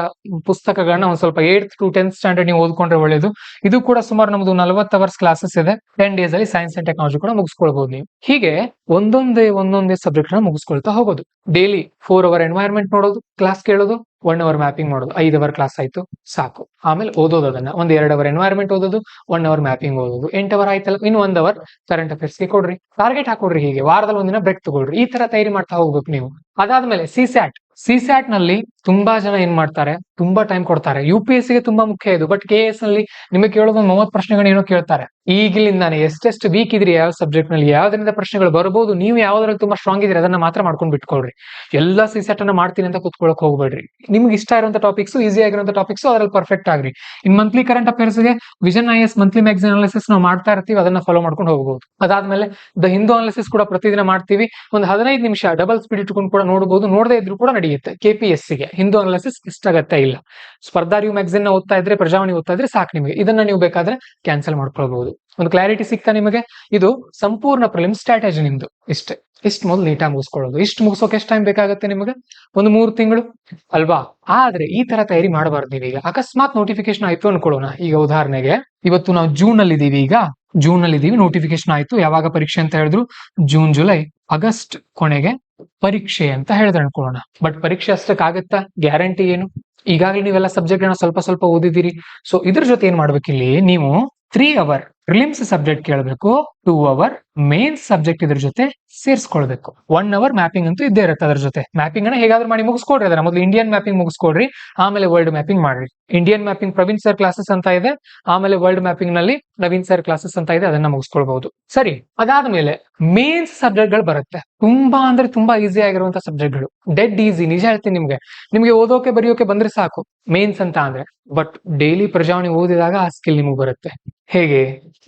ಪುಸ್ತಕಗಳನ್ನ ಒಂದ್ ಸ್ವಲ್ಪ 8th to 10th ಸ್ಟ್ಯಾಂಡರ್ಡ್ ನೀವು ಓದ್ಕೊಂಡ್ರೆ ಒಳ್ಳೇದು. ಇದು ಕೂಡ ಸುಮಾರು ನಮ್ದು 40 ಅವರ್ಸ್ ಕ್ಲಾಸಸ್ ಇದೆ. 10 ಡೇಸ್ ಅಲ್ಲಿ ಸೈನ್ಸ್ ಅಂಡ್ ಟೆಕ್ನಾಲಜಿ ಕೂಡ ಮುಗಿಸ್ಕೊಳ್ಬಹುದು ನೀವು. ಹೀಗೆ ಒಂದೊಂದೇ ಸಬ್ಜೆಕ್ಟ್ ನ ಮುಗಿಸ್ಕೊಳ್ತಾ ಹೋಗೋದು. ಡೈಲಿ 4 ಅವರ್ ಎನ್ವೈರನ್ಮೆಂಟ್ ನೋಡೋದು, ಕ್ಲಾಸ್ ಕೇಳೋದು, 1 ಅವರ್ ಮ್ಯಾಪಿಂಗ್ ಮಾಡೋದು. 5 ಅವರ್ ಕ್ಲಾಸ್ ಆಯ್ತು, ಸಾಕು. ಆಮೇಲೆ ಓದೋದು ಅದನ್ನ. ಒಂದು 2 ಅವರ್ ಎನ್ವೈರನ್ಮೆಂಟ್ ಓದೋದು, 1 ಅವರ್ ಮ್ಯಾಪಿಂಗ್ ಓದೋದು. 8 ಅವರ್ ಆಯ್ತಲ್ಲ, ಇನ್ನು 1 ಅವರ್ ಕರೆಂಟ್ ಅಫೇರ್ಸ್ ಗೆ ಕೊಡ್ರಿ. ಟಾರ್ಗೆಟ್ ಹಾಕೊಡ್ರಿ. ಹೀಗೆ ವಾರದಲ್ಲಿ ಒಂದಿನ ಬ್ರೇಕ್ ತಗೊಳ್ರಿ. ಈ ತರ ತಯಾರಿ ಮಾಡ್ತಾ ಹೋಗ್ಬೇಕು ನೀವು. ಅದಾದ್ಮೇಲೆ ಸಿಸ್ಯಾಟ್ ನಲ್ಲಿ ತುಂಬಾ ಜನ ಏನ್ ಮಾಡ್ತಾರೆ, ತುಂಬಾ ಟೈಮ್ ಕೊಡ್ತಾರೆ. UPSC ಗೆ ತುಂಬಾ ಮುಖ್ಯ ಇದು. ಬಟ್ KS ನಲ್ಲಿ ನಿಮಗೆ ಕೇಳೋದು 30 ಪ್ರಶ್ನೆಗಳು ಏನೋ ಕೇಳ್ತಾರೆ. ಈಗಿಲಿಂದಾನೆ ಎಷ್ಟೆಷ್ಟು ವೀಕ್ ಇದ್ರಿ ಯಾವ ಸಬ್ಜೆಕ್ಟ್ ನಲ್ಲಿ, ಯಾವ್ದ್ರಿಂದ ಪ್ರಶ್ನೆಗಳು ಬರಬಹುದು, ನೀವು ಯಾವ್ದ್ರಲ್ಲಿ ತುಂಬಾ ಸ್ಟ್ರಾಂಗ್ ಇದ್ರಿ ಅದನ್ನ ಮಾತ್ರ ಮಾಡ್ಕೊಂಡು ಬಿಟ್ಕೊಳ್ರಿ. ಎಲ್ಲ ಸಿಸ್ಯಾಟ್ ಅನ್ನ ಮಾಡ್ತೀನಿ ಅಂತ ಕೂತ್ಕೊಳ್ಳಕ್ ಹೋಗ್ಬೇಡ್ರಿ. ನಿಮ್ಗೆ ಇಷ್ಟ ಇರುವಂತ ಟಾಪಿಕ್ಸ್, ಈಸಿ ಆಗಿರುವಂತ ಟಾಪಿಕ್ಸ್ ಅದ್ರಲ್ಲಿ ಪರ್ಫೆಕ್ಟ್ ಆಗ್ರಿ. ಇನ್ ಮಂತ್ಲಿ ಕರೆಂಟ್ ಅಫೇರ್ಸ್ ಗೆ vision IS monthly magazine analysis ನಾವು ಮಾಡ್ತಾ ಇರ್ತೀವಿ. ಅದನ್ನ ಫಾಲೋ ಮಾಡ್ಕೊಂಡು ಹೋಗಬಹುದು. ಅದಾದ್ಮೇಲೆ ದ ಹಿಂದೂ ಅನಾಲಿಸಿಸ್ ಕೂಡ ಪ್ರತಿದಿನ ಮಾಡ್ತೀವಿ. ಒಂದು 15 ನಿಮಿಷ ಡಬಲ್ ಸ್ಪೀಡ್ ಇಟ್ಕೊಂಡು ಕೂಡ ನೋಡಬಹುದು. ನೋಡದೇ ಇದ್ರು ಕೂಡ ನಡೆಯುತ್ತೆ. KPSC ಗೆ ಹಿಂದೂ ಅನಾಲಿಸಿಸ್ ಇಷ್ಟ ಆಗತ್ತೆ ಇಲ್ಲ. ಸ್ಪರ್ಧಾರಿಯು ಮ್ಯಾಗಝಿನ್ ನ ಓದ್ತಾ ಇದ್ರೆ, ಪ್ರಜಾವಾಣಿ ಓದ್ತಾ ಇದ್ರೆ ಸಾಕು ನಿಮಗೆ. ಇದನ್ನ ನೀವು ಬೇಕಾದ್ರೆ ಕ್ಯಾನ್ಸಲ್ ಮಾಡ್ಕೊಳ್ಬಹುದು. ಒಂದು ಕ್ಲಾರಿಟಿ ಸಿಗ್ತಾ ನಿಮಗೆ. ಇದು ಸಂಪೂರ್ಣ ಪ್ರಿಲಿಮ್ ಸ್ಟ್ರಾಟಜಿ ನಿಮ್ದು. ಇಷ್ಟು ಮೊದಲು ನೀಟಾಗಿ ಮುಗಿಸ್ಕೊಳ್ಳೋದು. ಇಷ್ಟು ಮುಗಿಸೋಕೆ ಎಷ್ಟು ಟೈಮ್ ಬೇಕಾಗುತ್ತೆ ನಿಮಗೆ? ಒಂದು 3 ತಿಂಗಳು ಅಲ್ವಾ? ಆದ್ರೆ ಈ ತರ ತಯಾರಿ ಮಾಡಬಾರ್ದು ನೀವು. ಈಗ ಅಕಸ್ಮಾತ್ ನೋಟಿಫಿಕೇಶನ್ ಆಯ್ತು ಅನ್ಕೊಳ್ಳೋಣ. ಈಗ ಉದಾಹರಣೆಗೆ ಇವತ್ತು ನಾವು ಜೂನ್ ಅಲ್ಲಿ ಇದೀವಿ. ನೋಟಿಫಿಕೇಶನ್ ಆಯ್ತು. ಯಾವಾಗ ಪರೀಕ್ಷೆ ಅಂತ ಹೇಳಿದ್ರು? ಜೂನ್, ಜುಲೈ, ಆಗಸ್ಟ್ ಕೊನೆಗೆ ಪರೀಕ್ಷೆ ಅಂತ ಹೇಳಿದ್ರೆ ಅನ್ಕೊಳ್ಳೋಣ. ಬಟ್ ಪರೀಕ್ಷೆ ಅಷ್ಟಕ್ಕಾಗತ್ತಾ? ಗ್ಯಾರಂಟಿ ಏನು? ಈಗಾಗಲೇ ನೀವೆಲ್ಲ ಸಬ್ಜೆಕ್ಟ್ ಸ್ವಲ್ಪ ಓದಿದಿರಿ. ಸೊ ಇದ್ರ ಜೊತೆ ಏನ್ ಮಾಡ್ಬೇಕಿಲ್ಲಿ ನೀವು 3 ಅವರ್ ಪ್ರಿಲಿಮ್ಸ್ ಸಬ್ಜೆಕ್ಟ್ ಕೇಳಬೇಕು, 2 ಅವರ್ ಮೇನ್ಸ್ ಸಬ್ಜೆಕ್ಟ್ ಇದ್ರ ಜೊತೆ ಸೇರಿಸ್ಕೊಳ್ಬೇಕು. 1 ಅವರ್ ಮ್ಯಾಪಿಂಗ್ ಅಂತೂ ಇದ್ದೇ ಇರುತ್ತೆ. ಅದ್ರ ಜೊತೆ ಮ್ಯಾಪಿಂಗ್ ಅನ್ನ ಹೇಗಾದ್ರೂ ಮಾಡಿ ಮುಗಿಸ್ಕೊಡ್ರಿ. ಅದನ್ನ ಮೊದಲು ಇಂಡಿಯನ್ ಮ್ಯಾಪಿಂಗ್ ಮುಗಿಸ್ಕೊಡ್ರಿ, ಆಮೇಲೆ ವರ್ಲ್ಡ್ ಮ್ಯಾಪಿಂಗ್ ಮಾಡ್ರಿ. Indian mapping Praveen sir classes ಅಂತ ಇದೆ, ಆಮೇಲೆ ವರ್ಲ್ಡ್ ಮ್ಯಾಪಿಂಗ್ ನಲ್ಲಿ ನವೀನ್ ಸರ್ ಕ್ಲಾಸಸ್ ಅಂತ ಇದೆ. ಅದನ್ನ ಮುಗಿಸ್ಕೊಳ್ಬಹುದು. ಸರಿ, ಅದಾದ್ಮೇಲೆ ಮೇನ್ಸ್ ಸಬ್ಜೆಕ್ಟ್ ಗಳು ಬರುತ್ತೆ. ತುಂಬಾ ಅಂದ್ರೆ ತುಂಬಾ ಈಸಿ ಆಗಿರುವಂತ ಸಬ್ಜೆಕ್ಟ್ ಗಳು. ಡೆಡ್ ಈಸಿ, ನಿಜ ಹೇಳ್ತೀನಿ ನಿಮ್ಗೆ ಓದೋಕೆ ಬರೆಯೋಕೆ ಬಂದ್ರೆ ಸಾಕು ಮೇನ್ಸ್ ಅಂತ ಅಂದ್ರೆ. ಬಟ್ ಡೈಲಿ ಪ್ರಜಾವಾಣಿ ಓದಿದಾಗ ಆ ಸ್ಕಿಲ್ ನಿಮಗೆ ಬರುತ್ತೆ. ಹೇಗೆ?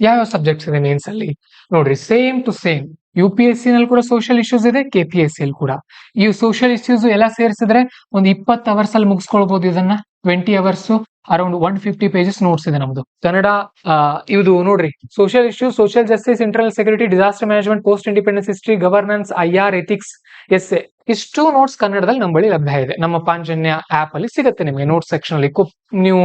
ಯಾವ ಸಬ್ಜೆಕ್ಟ್ಸ್ ಇದೆ ಮೇನ್ಸ್ ಅಲ್ಲಿ ನೋಡ್ರಿ. ಸೇಮ್ ಟು ಸೇಮ್ UPSC ನಲ್ಲಿ ಕೂಡ ಸೋಷಿಯಲ್ ಇಶ್ಯೂಸ್ ಇದೆ, KPSC ಅಲ್ಲಿ ಕೂಡ. ಈ ಸೋಷಿಯಲ್ ಇಶ್ಯೂಸ್ ಎಲ್ಲ ಸೇರಿಸಿದ್ರೆ ಒಂದು 20 ಅವರ್ಸ್ ಅಲ್ಲಿ ಮುಗಿಸ್ಕೊಳ್ಬಹುದು. ಇದನ್ನ 20 ಅವರ್ಸ್ ಅರೌಂಡ್ 150 ಪೇಜಸ್ ನೋಟ್ಸ್ ಇದೆ ನಮ್ದು. ಕನ್ನಡ ಇದು ನೋಡ್ರಿ. Social issues, social justice, internal security, disaster management, post independence history, governance, IR, ethics, S A. ಇಷ್ಟು ನೋಟ್ಸ್ ಕನ್ನಡದಲ್ಲಿ ನಮ್ಮ ಬಳಿ ಲಭ್ಯ ಇದೆ. ನಮ್ಮ ಪಾಂಚಜನ್ಯ ಆಪ್ ಅಲ್ಲಿ ಸಿಗುತ್ತೆ ನಿಮಗೆ ನೋಟ್ಸ್ ಸೆಕ್ಷನ್ ಅಲ್ಲಿ. ನೀವು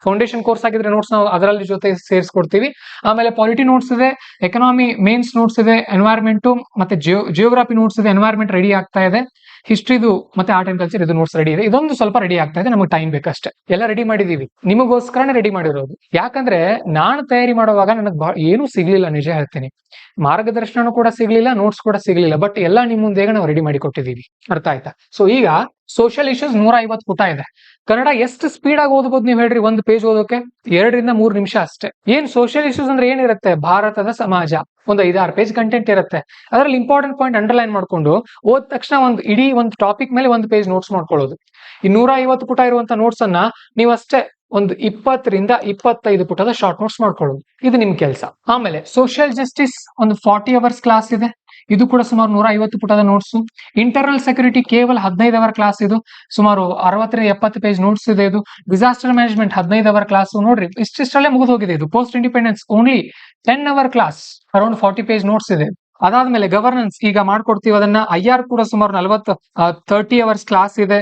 ಫೌಂಡೇಶನ್ ಕೋರ್ಸ್ ಆಗಿದ್ರೆ ನೋಟ್ಸ್ ನಾವು ಅದರಲ್ಲಿ ಜೊತೆ ಸೇರಿಸ್ಕೊಡ್ತೀವಿ. ಆಮೇಲೆ ಪಾಲಿಟಿ ನೋಟ್ಸ್ ಇದೆ, ಎಕನಾಮಿ ಮೇನ್ಸ್ ನೋಟ್ಸ್ ಇದೆ, ಎನ್ವೈರ್ಮೆಂಟ್ ಮತ್ತೆ ಜಿಯೋಗ್ರಫಿ ನೋಟ್ಸ್ ಇದೆ. ಎನ್ವೈರ್ಮೆಂಟ್ ರೆಡಿ ಆಗ್ತಾ ಇದೆ. ಹಿಸ್ಟ್ರಿದು ಮತ್ತೆ ಆರ್ಟ್ ಅಂಡ್ ಕಲ್ಚರ್ ಇದು ನೋಟ್ಸ್ ರೆಡಿ ಇದೆ. ಇದೊಂದು ಸ್ವಲ್ಪ ರೆಡಿ ಆಗ್ತಾ ಇದೆ. ನಮಗೆ ಟೈಮ್ ಬೇಕಷ್ಟೇ. ಎಲ್ಲ ರೆಡಿ ಮಾಡಿದೀವಿ, ನಿಮಗೋಸ್ಕರನೇ ರೆಡಿ ಮಾಡಿರೋದು. ಯಾಕಂದ್ರೆ ನಾನು ತಯಾರಿ ಮಾಡುವಾಗ ನನಗೆ ಏನೂ ಸಿಗ್ಲಿಲ್ಲ, ನಿಜ ಹೇಳ್ತೀನಿ. ಮಾರ್ಗದರ್ಶನ ಕೂಡ ಸಿಗ್ಲಿಲ್ಲ, ನೋಟ್ಸ್ ಕೂಡ ಸಿಗ್ಲಿಲ್ಲ. ಬಟ್ ಎಲ್ಲ ನಿಮ್ ಮುಂದೆ ನಾವು ರೆಡಿ ಮಾಡಿ ಕೊಟ್ಟಿದೀವಿ. ಅರ್ಥ ಆಯ್ತಾ? ಸೊ ಈಗ ಸೋಷಿಯಲ್ ಇಶ್ಯೂಸ್ 150 ಪುಟ ಇದೆ. ಕನ್ನಡ ಎಷ್ಟು ಸ್ಪೀಡ್ ಆಗಿ ಓದಬಹುದು ನೀವು ಹೇಳ್ರಿ? ಒಂದು ಪೇಜ್ ಓದೋಕೆ 2 ರಿಂದ 3 ನಿಮಿಷ ಅಷ್ಟೇ. ಏನ್ ಸೋಷಿಯಲ್ ಇಶ್ಯೂಸ್ ಅಂದ್ರೆ ಏನಿರುತ್ತೆ? ಭಾರತದ ಸಮಾಜ. ಒಂದು 5-6 ಪೇಜ್ ಕಂಟೆಂಟ್ ಇರುತ್ತೆ. ಅದರಲ್ಲಿ ಇಂಪಾರ್ಟೆಂಟ್ ಪಾಯಿಂಟ್ ಅಂಡರ್ಲೈನ್ ಮಾಡ್ಕೊಂಡು ಓದ ತಕ್ಷಣ ಒಂದು ಟಾಪಿಕ್ ಮೇಲೆ 1 ಪೇಜ್ ನೋಟ್ಸ್ ಮಾಡ್ಕೊಳ್ಳೋದು. ಈ 150 ಪುಟ ಇರುವಂತ ನೋಟ್ಸ್ ಅನ್ನ ನೀವಷ್ಟೇ ಒಂದು 20 ರಿಂದ 25 ಪುಟದ ಶಾರ್ಟ್ ನೋಟ್ಸ್ ಮಾಡ್ಕೊಳ್ಳೋದು. ಇದು ನಿಮ್ ಕೆಲಸ. ಆಮೇಲೆ ಸೋಷಿಯಲ್ ಜಸ್ಟಿಸ್ ಒಂದು 40 ಅವರ್ಸ್ ಕ್ಲಾಸ್ ಇದೆ. ಇದು ಕೂಡ ಸುಮಾರು 150 ಪುಟದ ನೋಟ್ಸ್. ಇಂಟರ್ನಲ್ ಸೆಕ್ಯೂರಿಟಿ ಕೇವಲ 15 ಅವರ್ ಕ್ಲಾಸ್. ಇದು ಸುಮಾರು 60 ರಿಂದ 70 ಪೇಜ್ ನೋಟ್ಸ್ ಇದೆ. ಇದು ಡಿಸಾಸ್ಟರ್ ಮ್ಯಾನೇಜ್ಮೆಂಟ್ 15 ಅವರ್ ಕ್ಲಾಸ್. ನೋಡ್ರಿ, ಇಷ್ಟಿಷ್ಟಲ್ಲೇ ಮುಗಿದು ಹೋಗಿದೆ ಇದು. Post independence only 10 hour class, around 40 page notes ಇದೆ. ಅದಾದ್ಮೇಲೆ ಗವರ್ನೆನ್ಸ್ ಈಗ ಮಾಡ್ಕೊಡ್ತೀವಿ ಅದನ್ನ. IR ಕೂಡ ಸುಮಾರು 30 ಅವರ್ಸ್ ಕ್ಲಾಸ್ ಇದೆ.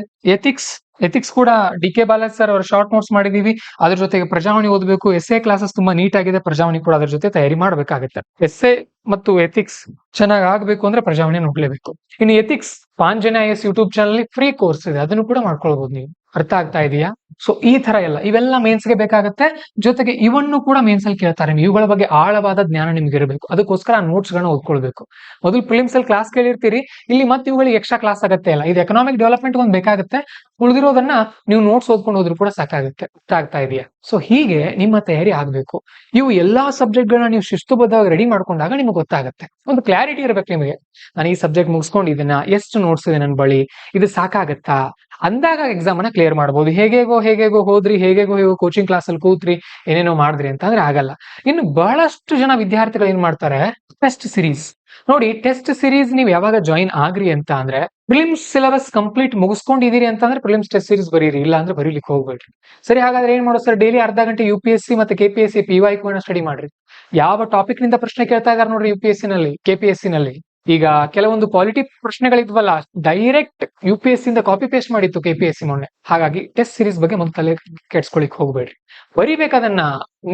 ಎಥಿಕ್ಸ್ ಕೂಡ DK ಬಾಲಾಜಿ ಸರ್ ಅವರು ಶಾರ್ಟ್ ನೋಟ್ಸ್ ಮಾಡಿದೀವಿ. ಅದ್ರ ಜೊತೆಗೆ ಪ್ರಜಾವಾಣಿ ಓದಬೇಕು. ಎಸ್ಎ ಕ್ಲಾಸಸ್ ತುಂಬಾ ನೀಟ್ ಆಗಿದೆ. ಪ್ರಜಾವಾಣಿ ಕೂಡ ಅದ್ರ ಜೊತೆ ತಯಾರಿ ಮಾಡ್ಬೇಕಾಗುತ್ತೆ. ಎಸ್ಎ ಮತ್ತು ಎಥಿಕ್ಸ್ ಚೆನ್ನಾಗಿ ಆಗ್ಬೇಕು ಅಂದ್ರೆ ಪ್ರಜಾವಾಣಿ ನೋಡ್ಲೇಬೇಕು. ಇನ್ನು ಎಥಿಕ್ಸ್ ಪಾಂಜನ IAS YouTube channel free course ಇದೆ, ಅದನ್ನು ಕೂಡ ಮಾಡ್ಕೊಳ್ಬಹುದು ನೀವು. ಅರ್ಥ ಆಗ್ತಾ ಇದೆಯಾ? ಸೊ ಈ ತರ ಇವೆಲ್ಲ ಮೇನ್ಸ್ ಗೆ ಬೇಕಾಗುತ್ತೆ. ಜೊತೆಗೆ ಇವನ್ನು ಕೂಡ ಮೇನ್ಸ್ ಅಲ್ಲಿ ಕೇಳ್ತಾರೆ. ಇವುಗಳ ಬಗ್ಗೆ ಆಳವಾದ ಜ್ಞಾನ ನಿಮ್ಗೆ ಇರಬೇಕು. ಅದಕ್ಕೋಸ್ಕರ ನೋಟ್ಸ್ ಗಳನ್ನ ಓದ್ಕೊಳ್ಬೇಕು. ಮೊದಲು ಪ್ರಿಲಿಮ್ಸ್ ಅಲ್ಲಿ ಕ್ಲಾಸ್ ಕೇಳಿರ್ತೀರಿ, ಇಲ್ಲಿ ಮತ್ತೆ ಇವುಗಳಿಗೆ ಎಕ್ಸ್ಟ್ರಾ ಕ್ಲಾಸ್ ಆಗತ್ತೆ ಇಲ್ಲ. ಇದು ಎಕನಾಮಿಕ್ ಡೆವಲಪ್ಮೆಂಟ್ ಒಂದು ಬೇಕಾಗುತ್ತೆ. ಉಳಿದಿರೋದನ್ನ ನೀವು ನೋಟ್ಸ್ ಓದ್ಕೊಂಡು ಹೋದ್ರು ಕೂಡ ಸಾಕಾಗುತ್ತೆ. ಅರ್ಥ ಆಗ್ತಾ ಇದೆಯಾ? ಸೊ ಹೀಗೆ ನಿಮ್ಮ ತಯಾರಿ ಆಗ್ಬೇಕು. ಇವು ಎಲ್ಲಾ ಸಬ್ಜೆಕ್ಟ್ ಗಳನ್ನ ನೀವು ಶಿಸ್ತುಬದ್ಧವಾಗಿ ರೆಡಿ ಮಾಡ್ಕೊಂಡಾಗ ನಿಮ್ಗೆ ಗೊತ್ತಾಗುತ್ತೆ. ಒಂದು ಕ್ಲಾರಿಟಿ ಇರ್ಬೇಕು ನಿಮಗೆ. ನಾನು ಈ ಸಬ್ಜೆಕ್ಟ್ ಮುಗಿಸ್ಕೊಂಡಿದ್ದೀನ, ಎಷ್ಟು ನೋಟ್ಸ್ ಇದೆ ನನ್ನ ಬಳಿ, ಇದು ಸಾಕಾಗತ್ತಾ ಅಂದಾಗ ಎಕ್ಸಾಮ್ ಅನ್ನ ಕ್ಲಿಯರ್ ಮಾಡಬಹುದು. ಹೇಗೇಗೋ ಹೋದ್ರಿ, ಹೇಗೋ ಕೋಚಿಂಗ್ ಕ್ಲಾಸ್ ಅಲ್ಲಿ ಕೂತ್ರಿ, ಏನೇನೋ ಮಾಡಿದ್ರಿ ಅಂತ ಅಂದ್ರೆ ಆಗಲ್ಲ. ಇನ್ನು ಬಹಳಷ್ಟು ಜನ ವಿದ್ಯಾರ್ಥಿಗಳು ಏನ್ ಮಾಡ್ತಾರೆ, ಟೆಸ್ಟ್ ಸಿರೀಸ್ ನೋಡಿ. ಟೆಸ್ಟ್ ಸಿರೀಸ್ ನೀವು ಯಾವಾಗ ಜಾಯಿನ್ ಆಗ್ರಿ ಅಂತ ಅಂದ್ರೆ ಪ್ರಿಲಿಮ್ಸ್ ಸಿಲೆಬಸ್ ಕಂಪ್ಲೀಟ್ ಮುಗಿಸ್ಕೊಂಡಿದೀರಿ ಅಂತಂದ್ರೆ ಪ್ರಿಲಿಮ್ಸ್ ಟೆಸ್ಟ್ ಸಿರೀಸ್ ಬರೀರಿ, ಇಲ್ಲ ಅಂದ್ರೆ ಬರೀಲಿಕ್ಕೆ ಹೋಗ್ಬೇಡ್ರಿ. ಸರಿ, ಹಾಗಾದ್ರೆ ಏನ್ ಮಾಡೋದು ಸರ್? ಡೈಲಿ ಅರ್ಧ ಗಂಟೆ UPSC ಮತ್ತೆ KPSC PYQ ಸ್ಟಡಿ ಮಾಡ್ರಿ. ಯಾವ ಟಾಪಿಕ್ ನಿಂದ ಪ್ರಶ್ನೆ ಕೇಳ್ತಾ ಇದಾರೆ ನೋಡ್ರಿ UPSC ನಲ್ಲಿ, KPSC ನಲ್ಲಿ. ಈಗ ಕೆಲವೊಂದು ಪಾಲಿಟಿ ಪ್ರಶ್ನೆಗಳಿದ್ವಲ್ಲ, ಡೈರೆಕ್ಟ್ UPSC ಇಂದ ಕಾಪಿ ಪೇಸ್ಟ್ ಮಾಡಿತ್ತು KPSC ಮೊನ್ನೆ. ಹಾಗಾಗಿ ಟೆಸ್ಟ್ ಸಿರೀಸ್ ಬಗ್ಗೆ ಮೊದಲು ತಲೆ ಕೆಡ್ಸ್ಕೊಳಿಕ್ ಹೋಗ್ಬೇಡ್ರಿ. ಬರಿಬೇಕದನ್ನ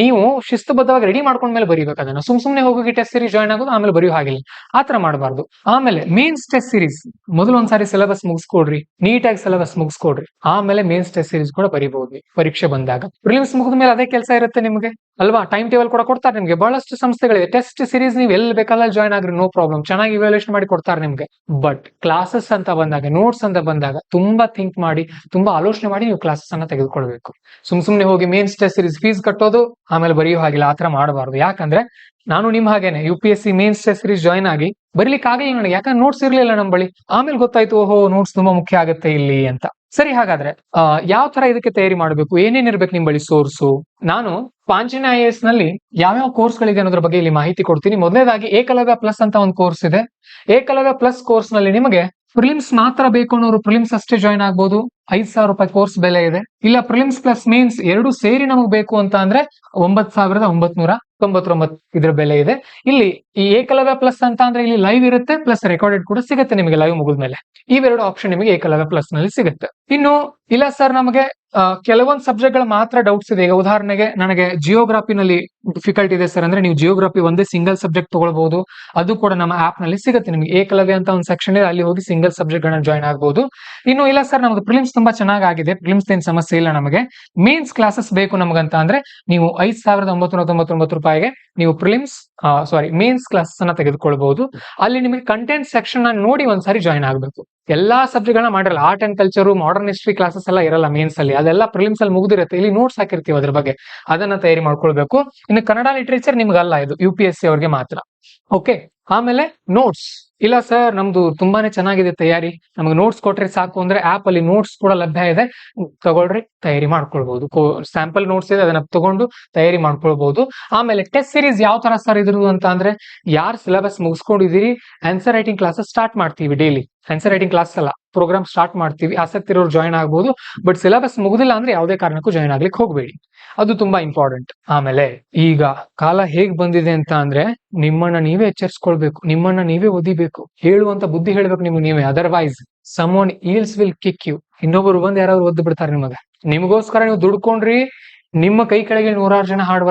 ನೀವು ಶಿಸ್ತುಬದ್ಧವಾಗಿ ರೆಡಿ ಮಾಡ್ಕೊಂಡ್ಮೇಲೆ ಬರಿಬೇಕು. ಅದನ್ನ ಸುಮ್ನೆ ಹೋಗಿ ಟೆಸ್ಟ್ ಸಿರೀಸ್ ಜಾಯ್ನ್ ಆಗೋದು ಆಮೇಲೆ ಬರೆಯೋ ಹಾಗಿಲ್ಲ, ಆತರ ಮಾಡಬಾರ್ದು. ಆಮೇಲೆ ಮೇನ್ಸ್ ಟೆಸ್ಟ್ ಸಿರೀಸ್ ಮೊದಲು ಒಂದ್ಸಾರಿ ಸಿಲೆಬಸ್ ಮುಗಿಸ್ಕೊಡ್ರಿ, ನೀಟಾಗಿ ಸಿಲೆಬಸ್ ಮುಗಿಸ್ಕೊಡ್ರಿ. ಆಮೇಲೆ ಮೇನ್ಸ್ ಟೆಸ್ಟ್ ಸಿರೀಸ್ ಕೂಡ ಬರಿಬಹುದು ಪರೀಕ್ಷೆ ಬಂದಾಗ. ಪ್ರಿಲಿಮ್ಸ್ ಮುಗಿದ ಮೇಲೆ ಅದೇ ಕೆಲಸ ಇರುತ್ತೆ ನಿಮಗೆ ಅಲ್ವಾ? ಟೈಮ್ ಟೇಬಲ್ ಕೂಡ ಕೊಡ್ತಾರೆ ನಿಮ್ಗೆ. ಬಹಳಷ್ಟು ಸಂಸ್ಥೆಗಳಿದೆ. ಟೆಸ್ಟ್ ಸಿರೀಸ್ ನೀವು ಎಲ್ಲಿ ಬೇಕಾದ್ರೆ ಜಾಯ್ನ್ ಆಗ್ರಿ, ನೋ ಪ್ರಾಬ್ಲಮ್. ಚೆನ್ನಾಗಿ ಇವ್ಯಾಲ್ಯೂಯೇಷನ್ ಮಾಡಿ ಕೊಡ್ತಾರೆ ನಿಮ್ಗೆ. ಬಟ್ ಕ್ಲಾಸಸ್ ಅಂತ ಬಂದಾಗ, ನೋಟ್ಸ್ ಅಂತ ಬಂದಾಗ ತುಂಬಾ ಥಿಂಕ್ ಮಾಡಿ, ತುಂಬಾ ಆಲೋಚನೆ ಮಾಡಿ ನೀವು ಕ್ಲಾಸಸ್ ಅನ್ನ ತೆಗೆದುಕೊಳ್ಬೇಕು. ಸುಮ್ನೆ ಹೋಗಿ ಮೇನ್ಸ್ ಟೆಸ್ಟ್ ಸಿರೀಸ್ ಫೀಸ್ ಕಟ್ಟೋದು ಆಮೇಲೆ ಬರೆಯೋ ಹಾಗಿಲ್ಲ, ಆತರ ಮಾಡಬಾರ್ದು. ಯಾಕಂದ್ರೆ ನಾನು ನಿಮ್ ಹಾಗೇನೆ UPSC mains test series join ಆಗಿ ಬರೀಲಿಕ್ಕೆ ಆಗಿಲ್ಲ ನನಗೆ. ಯಾಕಂದ್ರೆ ನೋಟ್ಸ್ ಇರ್ಲಿಲ್ಲ ನಮ್ ಬಳಿ. ಆಮೇಲೆ ಗೊತ್ತಾಯ್ತು, ಓಹೋ ನೋಟ್ಸ್ ತುಂಬಾ ಮುಖ್ಯ ಆಗುತ್ತೆ ಇಲ್ಲಿ ಅಂತ. ಸರಿ, ಹಾಗಾದ್ರೆ ಯಾವ ತರ ಇದಕ್ಕೆ ತಯಾರಿ ಮಾಡಬೇಕು, ಏನೇನ್ ಇರ್ಬೇಕು ನಿಮ್ ಬಳಿ ಸೋರ್ಸು? ನಾನು ಪಾಂಚನ IAS ನಲ್ಲಿ ಯಾವ್ಯಾವ ಕೋರ್ಸ್ ಗಳಿದೆ ಅನ್ನೋದ್ರ ಬಗ್ಗೆ ಇಲ್ಲಿ ಮಾಹಿತಿ ಕೊಡ್ತೀನಿ. ಮೊದಲನೇದಾಗಿ ಏಕಲವ್ಯ ಪ್ಲಸ್ ಅಂತ ಒಂದು ಕೋರ್ಸ್ ಇದೆ. ಏಕಲವ್ಯ ಪ್ಲಸ್ ಕೋರ್ಸ್ ನಲ್ಲಿ ನಿಮಗೆ ಪ್ರಿಲಿಮ್ಸ್ ಮಾತ್ರ ಬೇಕು ಅನ್ನೋರು ಪ್ರಿಲಿಮ್ಸ್ ಅಷ್ಟೇ ಜಾಯ್ನ್ ಆಗ್ಬೋದು. 5,000 ರೂಪಾಯಿ ಕೋರ್ಸ್ ಬೆಲೆ ಇದೆ. ಇಲ್ಲ ಪ್ರಿಲಿಮ್ಸ್ ಪ್ಲಸ್ ಮೇನ್ಸ್ ಎರಡು ಸೇರಿ ನಮಗೆ ಬೇಕು ಅಂತ ಅಂದ್ರೆ 9,999 ಇದ್ರ ಬೆಲೆ ಇದೆ. ಇಲ್ಲಿ ಈ ಏಕಲವ್ಯ ಪ್ಲಸ್ ಅಂತ ಅಂದ್ರೆ ಇಲ್ಲಿ ಲೈವ್ ಇರುತ್ತೆ, ಪ್ಲಸ್ ರೆಕಾರ್ಡೆಡ್ ಕೂಡ ಸಿಗುತ್ತೆ ನಿಮಗೆ ಲೈವ್ ಮುಗಿದ್ಮೇಲೆ. ಇವೆರಡು ಆಪ್ಷನ್ ನಿಮಗೆ ಏಕಲವ್ಯ ಪ್ಲಸ್ ನಲ್ಲಿ ಸಿಗುತ್ತೆ. ಇನ್ನು ಇಲ್ಲ ಸರ್ ನಮಗೆ ಕೆಲವೊಂದು ಸಬ್ಜೆಕ್ಟ್ ಗಳ ಮಾತ್ರ ಡೌಟ್ಸ್ ಇದೆ. ಈಗ ಉದಾಹರಣೆಗೆ ನನಗೆ ಜಿಯೋಗ್ರಫಿನಲ್ಲಿ ಡಿಫಿಕಲ್ಟ್ ಇದೆ ಸರ್ ಅಂದ್ರೆ ನೀವು ಜಿಯೋಗ್ರಫಿ ಒಂದೇ ಸಿಂಗಲ್ ಸಬ್ಜೆಕ್ಟ್ ತಗೊಳ್ಬಹುದು. ಅದು ಕೂಡ ನಮ್ಮ ಆಪ್ ನಲ್ಲಿ ಸಿಗುತ್ತೆ ನಿಮಗೆ. ಏಕಲವ್ಯ ಅಂತ ಒಂದು ಸೆಕ್ಷನ್ ಇದೆ, ಅಲ್ಲಿ ಹೋಗಿ ಸಿಂಗಲ್ ಸಬ್ಜೆಕ್ಟ್ ಗಳನ್ನ ಜಾಯ್ನ್ ಆಗಬಹುದು. ಇನ್ನು ಇಲ್ಲ ಸರ್ ನಮ್ದು ಪ್ರಿಲಿಮ್ಸ್ ತುಂಬಾ ಚೆನ್ನಾಗಿದೆ, ಪ್ರಿಲಿಮ್ಸ್ ಏನ್ ಸಮಸ್ಯೆ ಇಲ್ಲ ನಮಗೆ, ಮೇನ್ಸ್ ಕ್ಲಾಸಸ್ ಬೇಕು ನಮಗಂತ ಅಂದ್ರೆ ನೀವು 5,999 ರೂಪಾಯಿಗೆ ನೀವು ಮೇನ್ಸ್ ಕ್ಲಾಸಸ್ ಅನ್ನ ತೆಗೆದುಕೊಳ್ಬಹುದು. ಅಲ್ಲಿ ನಿಮಗೆ ಕಂಟೆಂಟ್ ಸೆಕ್ಷನ್ ನೋಡಿ ಒಂದ್ಸಾರಿ ಜಾಯ್ನ್ ಆಗಬೇಕು. ಎಲ್ಲಾ ಸಬ್ಜೆಕ್ಟ್ ಗಳನ್ನ ಮಾಡಿರಲ್ಲ. Art and culture, modern history classes ಎಲ್ಲ ಇರಲ್ಲ ಮೇನ್ಸ್ ಅಲ್ಲಿ, ಅದೆಲ್ಲ ಪ್ರಿಲಿಮ್ಸ್ ಅಲ್ಲಿ ಮುಗಿದಿರುತ್ತೆ. ಇಲ್ಲಿ ನೋಟ್ಸ್ ಹಾಕಿರ್ತೀವಿ ಅದ್ರ ಬಗ್ಗೆ, ಅದನ್ನ ತಯಾರಿ ಮಾಡ್ಕೊಳ್ಬೇಕು. ಇನ್ನು ಕನ್ನಡ ಲಿಟರೇಚರ್ ನಿಮ್ಗಲ್ಲ, ಇದು UPSC ಅವ್ರಿಗೆ ಮಾತ್ರ. ಓಕೆ, ಆಮೇಲೆ ನೋಟ್ಸ್. ಇಲ್ಲ ಸರ್ ನಮ್ದು ತುಂಬಾನೇ ಚೆನ್ನಾಗಿದೆ ತಯಾರಿ, ನಮಗೆ ನೋಟ್ಸ್ ಕೊಟ್ರೆ ಸಾಕು ಅಂದ್ರೆ ಆಪ್ ಅಲ್ಲಿ ನೋಟ್ಸ್ ಕೂಡ ಲಭ್ಯ ಇದೆ, ತಗೊಳ್ರಿ, ತಯಾರಿ ಮಾಡ್ಕೊಳ್ಬಹುದು. ಸ್ಯಾಂಪಲ್ ನೋಟ್ಸ್ ಇದೆ, ಅದನ್ನ ತಗೊಂಡು ತಯಾರಿ ಮಾಡ್ಕೊಳ್ಬಹುದು. ಆಮೇಲೆ ಟೆಸ್ಟ್ ಸಿರೀಸ್ ಯಾವ ತರ ಸರ್ ಇದ್ರು ಅಂತ ಅಂದ್ರೆ, ಯಾರು ಸಿಲೆಬಸ್ ಮುಗಿಸ್ಕೊಂಡಿದ್ದೀರಿ ಆನ್ಸರ್ ರೈಟಿಂಗ್ ಕ್ಲಾಸಸ್ ಸ್ಟಾರ್ಟ್ ಮಾಡ್ತೀವಿ ಡೈಲಿ. ಆನ್ಸರ್ ರೈಟಿಂಗ್ ಕ್ಲಾಸ್ ಅಲ್ಲ, ಪ್ರೋಗ್ರಾಮ್ ಸ್ಟಾರ್ಟ್ ಮಾಡ್ತೀವಿ. ಆಸಕ್ತಿ ಇರೋರು ಜಾಯ್ನ್ ಆಗ್ಬಹುದು. ಬಟ್ ಸಿಲೆಬಸ್ ಮುಗುದಿಲ್ಲ ಅಂದ್ರೆ ಯಾವುದೇ ಕಾರಣಕ್ಕೂ ಜಾಯ್ನ್ ಆಗ್ಲಿಕ್ಕೆ ಹೋಗ್ಬೇಡಿ, ಅದು ತುಂಬಾ ಇಂಪಾರ್ಟೆಂಟ್. ಆಮೇಲೆ ಈಗ ಕಾಲ ಹೇಗ್ ಬಂದಿದೆ ಅಂತ ಅಂದ್ರೆ ನಿಮ್ಮನ್ನ ನೀವೇ ಎಚ್ಚರಿಸ್ಕೊಳ್ಬೇಕು, ನಿಮ್ಮನ್ನ ನೀವೇ ಓದಿಬೇಕು, ಹೇಳುವಂತ ಬುದ್ಧಿ ಹೇಳ್ಬೇಕು ನಿಮ್ಗೆ ನೀವೇ. Otherwise someone else will kick you. ಇನ್ನೊಬ್ರು ಬಂದು ಯಾರಾದ್ರು ಓದ್ ಬಿಡ್ತಾರೆ ನಿಮಗೆ. ನಿಮಗೋಸ್ಕರ ನೀವು ದುಡ್ಕೊಂಡ್ರಿ, ನಿಮ್ಮ ಕೈ ಕೆಳಗೆ 100 ಜನ ಹಾರ್ಡ್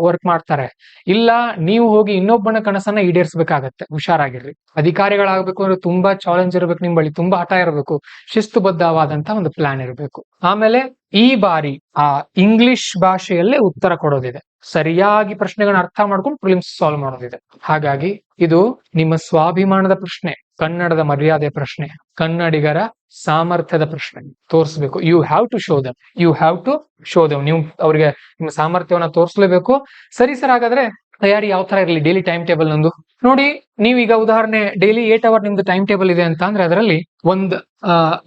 ವರ್ಕ್ ಮಾಡ್ತಾರೆ. ಇಲ್ಲ ನೀವು ಹೋಗಿ ಇನ್ನೊಬ್ಬನ ಕನಸನ್ನ ಈಡೇರಿಸಬೇಕಾಗತ್ತೆ. ಹುಷಾರಾಗಿರ್ರಿ. ಅಧಿಕಾರಿಗಳಾಗಬೇಕು ಅಂದ್ರೆ ತುಂಬಾ ಚಾಲೆಂಜ್ ಇರಬೇಕು ನಿಮ್ ಬಳಿ, ತುಂಬಾ ಹಠ ಇರಬೇಕು, ಶಿಸ್ತುಬದ್ಧವಾದಂತ ಒಂದು ಪ್ಲಾನ್ ಇರಬೇಕು. ಆಮೇಲೆ ಈ ಬಾರಿ ಇಂಗ್ಲಿಷ್ ಭಾಷೆಯಲ್ಲೇ ಉತ್ತರ ಕೊಡೋದಿದೆ. ಸರಿಯಾಗಿ ಪ್ರಶ್ನೆಗಳನ್ನ ಅರ್ಥ ಮಾಡ್ಕೊಂಡು ಪ್ರಿಲಿಮ್ಸ್ ಸಾಲ್ವ್ ಮಾಡೋದಿದೆ. ಹಾಗಾಗಿ ಇದು ನಿಮ್ಮ ಸ್ವಾಭಿಮಾನದ ಪ್ರಶ್ನೆ, ಕನ್ನಡದ ಮರ್ಯಾದೆ ಪ್ರಶ್ನೆ, ಕನ್ನಡಿಗರ ಸಾಮರ್ಥ್ಯದ ಪ್ರಶ್ನೆ. ತೋರಿಸ್ಬೇಕು. You have to show them. ನೀವು ಅವ್ರಿಗೆ ನಿಮ್ಮ ಸಾಮರ್ಥ್ಯವನ್ನ ತೋರಿಸಲೇಬೇಕು. ಸರಿ ಸರ್, ಹಾಗಾದ್ರೆ ತಯಾರಿ ಯಾವ ತರ ಇರಲಿ, ಡೈಲಿ ಟೈಮ್ ಟೇಬಲ್ ನಂದು ನೋಡಿ. ನೀವೀಗ ಉದಾಹರಣೆ ಡೈಲಿ 8 ಅವರ್ ನಿಮ್ದು ಟೈಮ್ ಟೇಬಲ್ ಇದೆ ಅಂತ ಅಂದ್ರೆ ಅದರಲ್ಲಿ ಒಂದು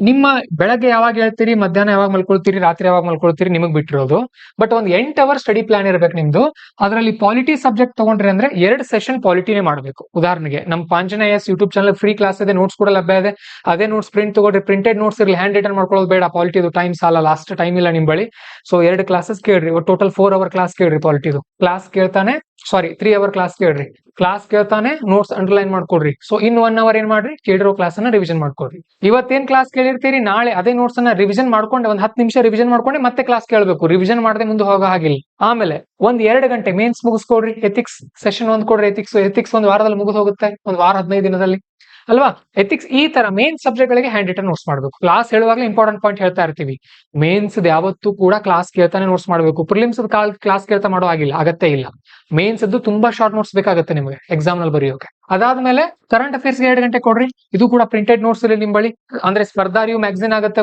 ನಿಮ್ಮ ಬೆಳಗ್ಗೆ ಯಾವಾಗ ಹೇಳ್ತೀರಿ, ಮಧ್ಯಾಹ್ನ ಯಾವಾಗ ಮಲ್ಕೊಳ್ತೀರಿ, ರಾತ್ರಿ ಯಾವಾಗ ಮಲ್ಕೊಳ್ತೀರಿ ನಿಮಗ್ ಬಿಟ್ಟಿರೋದು. ಬಟ್ ಒಂದು 8 ಅವರ್ ಸ್ಟಡಿ ಪ್ಲಾನ್ ಇರ್ಬೇಕು ನಿಮ್ದು. ಅದರಲ್ಲಿ ಪಾಲಿಟಿ ಸಬ್ಜೆಕ್ಟ್ ತಗೊಂಡ್ರಿ ಅಂದ್ರೆ 2 ಸೆಷನ್ ಪಾಲಿಟಿನೇ ಮಾಡಬೇಕು. ಉದಾಹರಣೆಗೆ ನಮ್ಮ ಪಾಂಚನ IAS YouTube channel free class ಇದೆ, ನೋಟ್ಸ್ ಕೂಡ ಲಭ್ಯ ಇದೆ. ಅದೇ ನೋಟ್ಸ್ ಪ್ರಿಂಟ್ ತಗೊಂಡ್ರಿ, ಪ್ರಿಂಟೆಡ್ ನೋಟ್ಸ್ ಇರಲಿ, ಹ್ಯಾಂಡ್ ರಿಟರ್ನ್ ಮಾಡ್ಕೊಳ್ಳೋದು ಬೇಡ. ಪಾಲಿಟಿದು ಟೈಮ್ ಸಾಲ, ಲಾಸ್ಟ್ ಟೈಮ್ ಇಲ್ಲ ನಿಮ್ ಬಳಿ. ಸೊ 2 ಕ್ಲಾಸಸ್ ಕೇಳ್ರಿ, ಟೋಟಲ್ 4 ಅವರ್ ಕ್ಲಾಸ್ ಕೇಳ್ರಿ. ಪಾಲಿಟಿದು ಕ್ಲಾಸ್ ಕೇಳ್ತಾನೆ 3 ಅವರ್ ಕ್ಲಾಸ್ ಕೇಳ್ರಿ. ಕ್ಲಾಸ್ ಕೇಳ್ತಾನೆ, ನೋಟ್ಸ್ ಅಂಡರ್ಲೈನ್ ಮಾಡ್ಕೊಡ್ರಿ. ಸೊ ಇನ್ 1 hour ಏನ್ ಮಾಡ್ರಿ, ಕೇಳಿರೋ ಕ್ಲಾಸ್ ಅನ್ನ ರಿವಿಷನ್ ಮಾಡ್ಕೊಡ್ರಿ. ಇವತ್ತೇನ್ ಕ್ಲಾಸ್ ಕೇಳಿರ್ತೀರಿ, ನಾಳೆ ಅದೇ ನೋಟ್ಸ್ ಅನ್ನ ರಿವಿಷನ್ ಮಾಡ್ಕೊಂಡು ಒಂದ್ 10 ನಿಮಿಷ ರಿವಿಷನ್ ಮಾಡ್ಕೊಂಡು ಮತ್ತೆ ಕ್ಲಾಸ್ ಕೇಳಬೇಕು. ರಿವಿಷನ್ ಮಾಡದೆ ಮುಂದೆ ಹೋಗೋ ಹಾಗಿಲ್ಲ. ಆಮೇಲೆ ಒಂದ್ 2 ಗಂಟೆ ಮೇನ್ಸ್ ಮುಗಿಸ್ಕೊಡ್ರಿ. ಎಥಿಕ್ಸ್ ಸೆಷನ್ 1 ಕೊಡ್ರಿ. ಎಥಿಕ್ಸ್ ಒಂದ್ ವಾರದಲ್ಲಿ ಮುಗಿದು ಹೋಗುತ್ತೆ, ಒಂದ್ ವಾರ 15 ದಿನದಲ್ಲಿ ಅಲ್ವಾ. ಎಥಿಕ್ಸ್ ಈ ತರ ಮೇನ್ ಸಬ್ಜೆಕ್ಟ್ ಗಳಿಗೆ ಹ್ಯಾಂಡ್ ರಿಟನ್ ನೋಟ್ಸ್ ಮಾಡಬೇಕು. ಕ್ಲಾಸ್ ಹೇಳುವಾಗಲೇ ಇಂಪಾರ್ಟೆಂಟ್ ಪಾಯಿಂಟ್ ಹೇಳ್ತಾ ಇರ್ತೀವಿ. ಮೇನ್ಸ್ ಯಾವತ್ತೂ ಕೂಡ ಕ್ಲಾಸ್ ಕೇಳ್ತಾನೆ ನೋಟ್ಸ್ ಮಾಡಬೇಕು. ಪ್ರಿಲಿಮ್ಸ್ ಕ್ಲಾಸ್ ಕೇಳ್ತಾ ಮಾಡೋ ಆಗಿಲ್ಲ, ಅಗತ್ಯ ಇಲ್ಲ. ಮೇನ್ಸ್ ತುಂಬಾ ಶಾರ್ಟ್ ನೋಟ್ಸ್ ಬೇಕಾಗುತ್ತೆ ನಿಮಗೆ ಎಕ್ಸಾಮ್ ನಲ್ಲಿ ಬರೆಯೋಕೆ. ಅದಾದ್ಮೇಲೆ ಕರೆಂಟ್ ಅಫೇರ್ಸ್ 2 ಗಂಟೆ ಕೊಡ್ರಿ. ಇದು ಕೂಡ ಪ್ರಿಂಟೆಡ್ ನೋಟ್ಸ್ ಇಲ್ಲಿ ನಿಮ್ ಬಳಿ. ಅಂದ್ರೆ ಸ್ಪರ್ಧಾ ರಿವ್ಯೂ ಮ್ಯಾಗಝಿನ್ ಆಗುತ್ತೆ,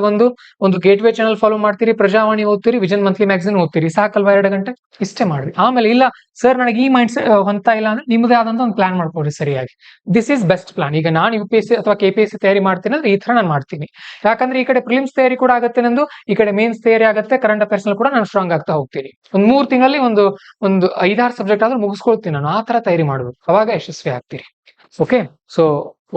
ಒಂದು ಗೇಟ್ವೇ ಚಾನಲ್ ಫಾಲೋ ಮಾಡ್ತೀರಿ, ಪ್ರಜಾವಾಣಿ ಓದ್ತೀರಿ, ವಿಜನ್ ಮಂತ್ಲಿ ಮ್ಯಾಗಝಿನ್ ಓದ್ತೀರಿ. ಸಾಕಲ್ವಾ 2 ಗಂಟೆ? ಇಷ್ಟೇ ಮಾಡ್ರಿ. ಆಮೇಲೆ ಇಲ್ಲ ಸರ್ ನನಗೆ ಈ ಮೈಂಡ್ ಹೊಂತ ಇಲ್ಲ ಅಂದ್ರೆ ನಿಮ್ಮದೇ ಆದಂತ ಒಂದು ಪ್ಲಾನ್ ಮಾಡ್ಕೊಡ್ರಿ ಸರಿಯಾಗಿ. This is best plan. ಈಗ ನಾನು UPSC ಅಥವಾ KPSC ತಯಾರಿ ಮಾಡ್ತೀನಿ ಅಂದ್ರೆ ಈ ತರ ನಾನು ಮಾಡ್ತೀನಿ. ಯಾಕಂದ್ರೆ ಈ ಕಡೆ ಪ್ರಿಲಿಮ್ಸ್ ತಯಾರಿ ಕೂಡ ಆಗುತ್ತೆ ನಂದು, ಈ ಕಡೆ ಮೇನ್ಸ್ ತಯಾರಿ ಆಗುತ್ತೆ, ಕರೆಂಟ್ ಅಫೇರ್ಸ್ ನಲ್ಲಿ ಕೂಡ ನಾನು ಸ್ಟ್ರಾಂಗ್ ಆಗ್ತಾ ಹೋಗ್ತೀನಿ. ಒಂದ್ 3 ತಿಂಗಳಲ್ಲಿ ಒಂದು 5-6 ಸಬ್ಜೆಕ್ಟ್ ಆದ್ರೂ ಮುಗಿಸ್ಕೊಳ್ತೀನಿ ನಾನು. ಆ ತರ ತಯಾರಿ ಮಾಡ್ಬೇಕು, ಅವಾಗ ಯಶಸ್ವಿ ಆಗ್ತೀರಿ. ಓಕೆ. ಸೊ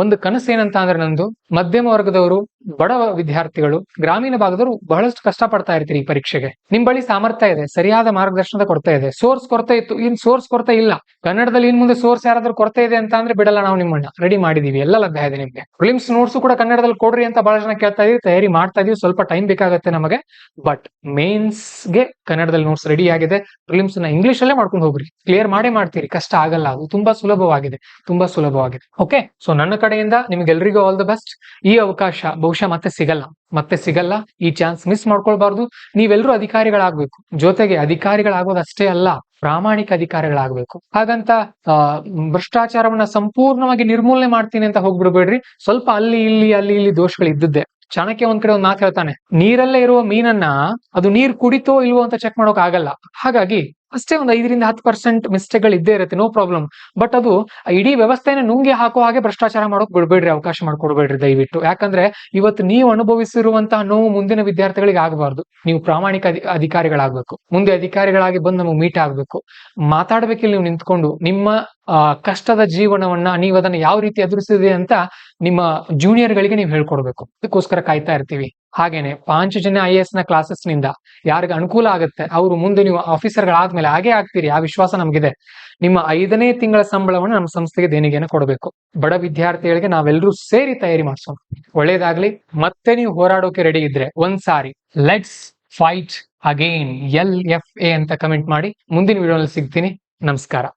ಒಂದು ಕನಸು ಏನಂತ ಅಂದ್ರೆ ನಂದು, ಮಧ್ಯಮ ವರ್ಗದವರು, ಬಡ ವಿದ್ಯಾರ್ಥಿಗಳು, ಗ್ರಾಮೀಣ ಭಾಗದವರು ಬಹಳಷ್ಟು ಕಷ್ಟ ಪಡ್ತಾ ಇರ್ತೀರಿ ಈ ಪರೀಕ್ಷೆಗೆ. ನಿಮ್ ಬಳಿ ಸಾಮರ್ಥ್ಯ ಇದೆ, ಸರಿಯಾದ ಮಾರ್ಗದರ್ಶನದ ಕೊರತೆ ಇದೆ, ಸೋರ್ಸ್ ಕೊರತೆ ಇತ್ತು, ಇನ್ ಸೋರ್ಸ್ ಕೊರತೆ ಇಲ್ಲ. ಕನ್ನಡದಲ್ಲಿ ಇನ್ ಮುಂದೆ ಸೋರ್ಸ್ ಯಾರಾದ್ರೂ ಕೊರತೆ ಇದೆ ಅಂತ ಅಂದ್ರೆ ಬಿಡಲ್ಲ, ನಾವು ನಿಮ್ಮನ್ನ ರೆಡಿ ಮಾಡಿದೀವಿ, ಎಲ್ಲ ಲಭ್ಯ ಇದೆ ನಿಮ್ಗೆ. ಪ್ರಿಲಿಮ್ಸ್ ನೋಟ್ಸ್ ಕೂಡ ಕನ್ನಡದಲ್ಲಿ ಕೊಡ್ರಿ ಅಂತ ಬಹಳ ಜನ ಕೇಳ್ತಾ ಇದೀವಿ, ತಯಾರಿ ಮಾಡ್ತಾ ಇದೀವಿ. ಸ್ವಲ್ಪ ಟೈಮ್ ಬೇಕಾಗುತ್ತೆ ನಮಗೆ, ಬಟ್ ಮೇನ್ಸ್ಗೆ ಕನ್ನಡದಲ್ಲಿ ನೋಟ್ಸ್ ರೆಡಿ ಆಗಿದೆ. ಪ್ರಿಲಿಮ್ಸ್ ನ ಇಂಗ್ಲಿಷ್ ಅಲ್ಲೇ ಮಾಡ್ಕೊಂಡು ಹೋಗ್ರಿ, ಕ್ಲಿಯರ್ ಮಾಡೇ ಮಾಡ್ತೀರಿ, ಕಷ್ಟ ಆಗಲ್ಲ. ಅದು ತುಂಬಾ ಸುಲಭವಾಗಿದೆ, ತುಂಬಾ ಸುಲಭವಾಗಿದೆ. ಓಕೆ. ಸೊ ನನ್ನ ಕಡೆಯಿಂದ ನಿಮ್ಗೆಲ್ರಿಗೂ ಆಲ್ ದ ಬೆಸ್ಟ್. ಈ ಅವಕಾಶ ಬಹುಶಃ ಮತ್ತೆ ಸಿಗಲ್ಲ. ಈ ಚಾನ್ಸ್ ಮಿಸ್ ಮಾಡ್ಕೊಳ್ಬಾರ್ದು. ನೀವೆಲ್ಲರೂ ಅಧಿಕಾರಿಗಳಾಗ್ಬೇಕು. ಜೊತೆಗೆ ಅಧಿಕಾರಿಗಳಾಗೋದಷ್ಟೇ ಅಲ್ಲ, ಪ್ರಾಮಾಣಿಕ ಅಧಿಕಾರಿಗಳಾಗಬೇಕು. ಹಾಗಂತ ಭ್ರಷ್ಟಾಚಾರವನ್ನ ಸಂಪೂರ್ಣವಾಗಿ ನಿರ್ಮೂಲನೆ ಮಾಡ್ತೀನಿ ಅಂತ ಹೋಗ್ಬಿಡ್ಬೇಡ್ರಿ. ಸ್ವಲ್ಪ ಅಲ್ಲಿ ಇಲ್ಲಿ ದೋಷಗಳು ಇದ್ದದ್ದೇ. ಚಾಣಕ್ಯ ಒಂದ್ ಕಡೆ ಒಂದು ಮಾತು ಹೇಳ್ತಾನೆ, ನೀರಲ್ಲೇ ಇರುವ ಮೀನನ್ನ ಅದು ನೀರ್ ಕುಡಿತೋ ಇಲ್ವೋ ಅಂತ ಚೆಕ್ ಮಾಡೋಕ್ ಆಗಲ್ಲ. ಹಾಗಾಗಿ ಅಷ್ಟೇ ಒಂದು 5-10% ಮಿಸ್ಟೇಕ್ಗಳು ಇದ್ದೇ ಇರುತ್ತೆ, ನೋ ಪ್ರಾಬ್ಲಮ್. ಬಟ್ ಅದು ಇಡೀ ವ್ಯವಸ್ಥೆನ ನುಂಗಿ ಹಾಕೋ ಹಾಗೆ ಭ್ರಷ್ಟಾಚಾರ ಮಾಡೋಕ್ ಬಿಡ್ಬೇಡ್ರಿ, ಅವಕಾಶ ಮಾಡ್ಕೊಡ್ಬೇಡ್ರಿ ದಯವಿಟ್ಟು. ಯಾಕಂದ್ರೆ ಇವತ್ತು ನೀವು ಅನುಭವಿಸಿರುವಂತಹ ನೋವು ಮುಂದಿನ ವಿದ್ಯಾರ್ಥಿಗಳಿಗೆ ಆಗಬಾರ್ದು. ನೀವು ಪ್ರಾಮಾಣಿಕ ಅಧಿಕಾರಿಗಳಾಗ್ಬೇಕು. ಮುಂದೆ ಅಧಿಕಾರಿಗಳಾಗಿ ಬಂದು ನಮಗೆ ಮೀಟ್ ಆಗ್ಬೇಕು, ಮಾತಾಡ್ಬೇಕಿಲ್ಲ ನೀವು ನಿಂತ್ಕೊಂಡು. ನಿಮ್ಮ ಕಷ್ಟದ ಜೀವನವನ್ನ ನೀವು ಅದನ್ನ ಯಾವ ರೀತಿ ಎದುರಿಸಿದೆ ಅಂತ ನಿಮ್ಮ ಜೂನಿಯರ್ ಗಳಿಗೆ ನೀವು ಹೇಳ್ಕೊಡ್ಬೇಕು. ಅದಕ್ಕೋಸ್ಕರ ಕಾಯ್ತಾ ಇರ್ತೀವಿ. ಹಾಗೇನೆ ಪಾಂಚಜನ್ಯ IAS ನ ಕ್ಲಾಸಸ್ ನಿಂದ ಯಾರಿಗೆ ಅನುಕೂಲ ಆಗುತ್ತೆ ಅವರು ಮುಂದೆ ನೀವು ಆಫೀಸರ್ಗಳಾದ್ಮೇಲೆ ಹಾಗೆ ಆಗ್ತೀರಿ, ಆ ವಿಶ್ವಾಸ ನಮಗಿದೆ. ನಿಮ್ಮ 5ನೇ ತಿಂಗಳ ಸಂಬಳವನ್ನು ನಮ್ಮ ಸಂಸ್ಥೆಗೆ ದೇಣಿಗೆಯನ್ನು ಕೊಡಬೇಕು. ಬಡ ವಿದ್ಯಾರ್ಥಿಗಳಿಗೆ ನಾವೆಲ್ಲರೂ ಸೇರಿ ತಯಾರಿ ಮಾಡಿಸೋಣ. ಒಳ್ಳೇದಾಗ್ಲಿ. ಮತ್ತೆ ನೀವು ಹೋರಾಡೋಕೆ ರೆಡಿ ಇದ್ರೆ ಒಂದ್ಸಾರಿ ಲೆಟ್ಸ್ ಫೈಟ್ ಅಗೇನ್ LFA ಅಂತ ಕಮೆಂಟ್ ಮಾಡಿ. ಮುಂದಿನ ವಿಡಿಯೋನಲ್ಲಿ ಸಿಗ್ತೀನಿ. ನಮಸ್ಕಾರ.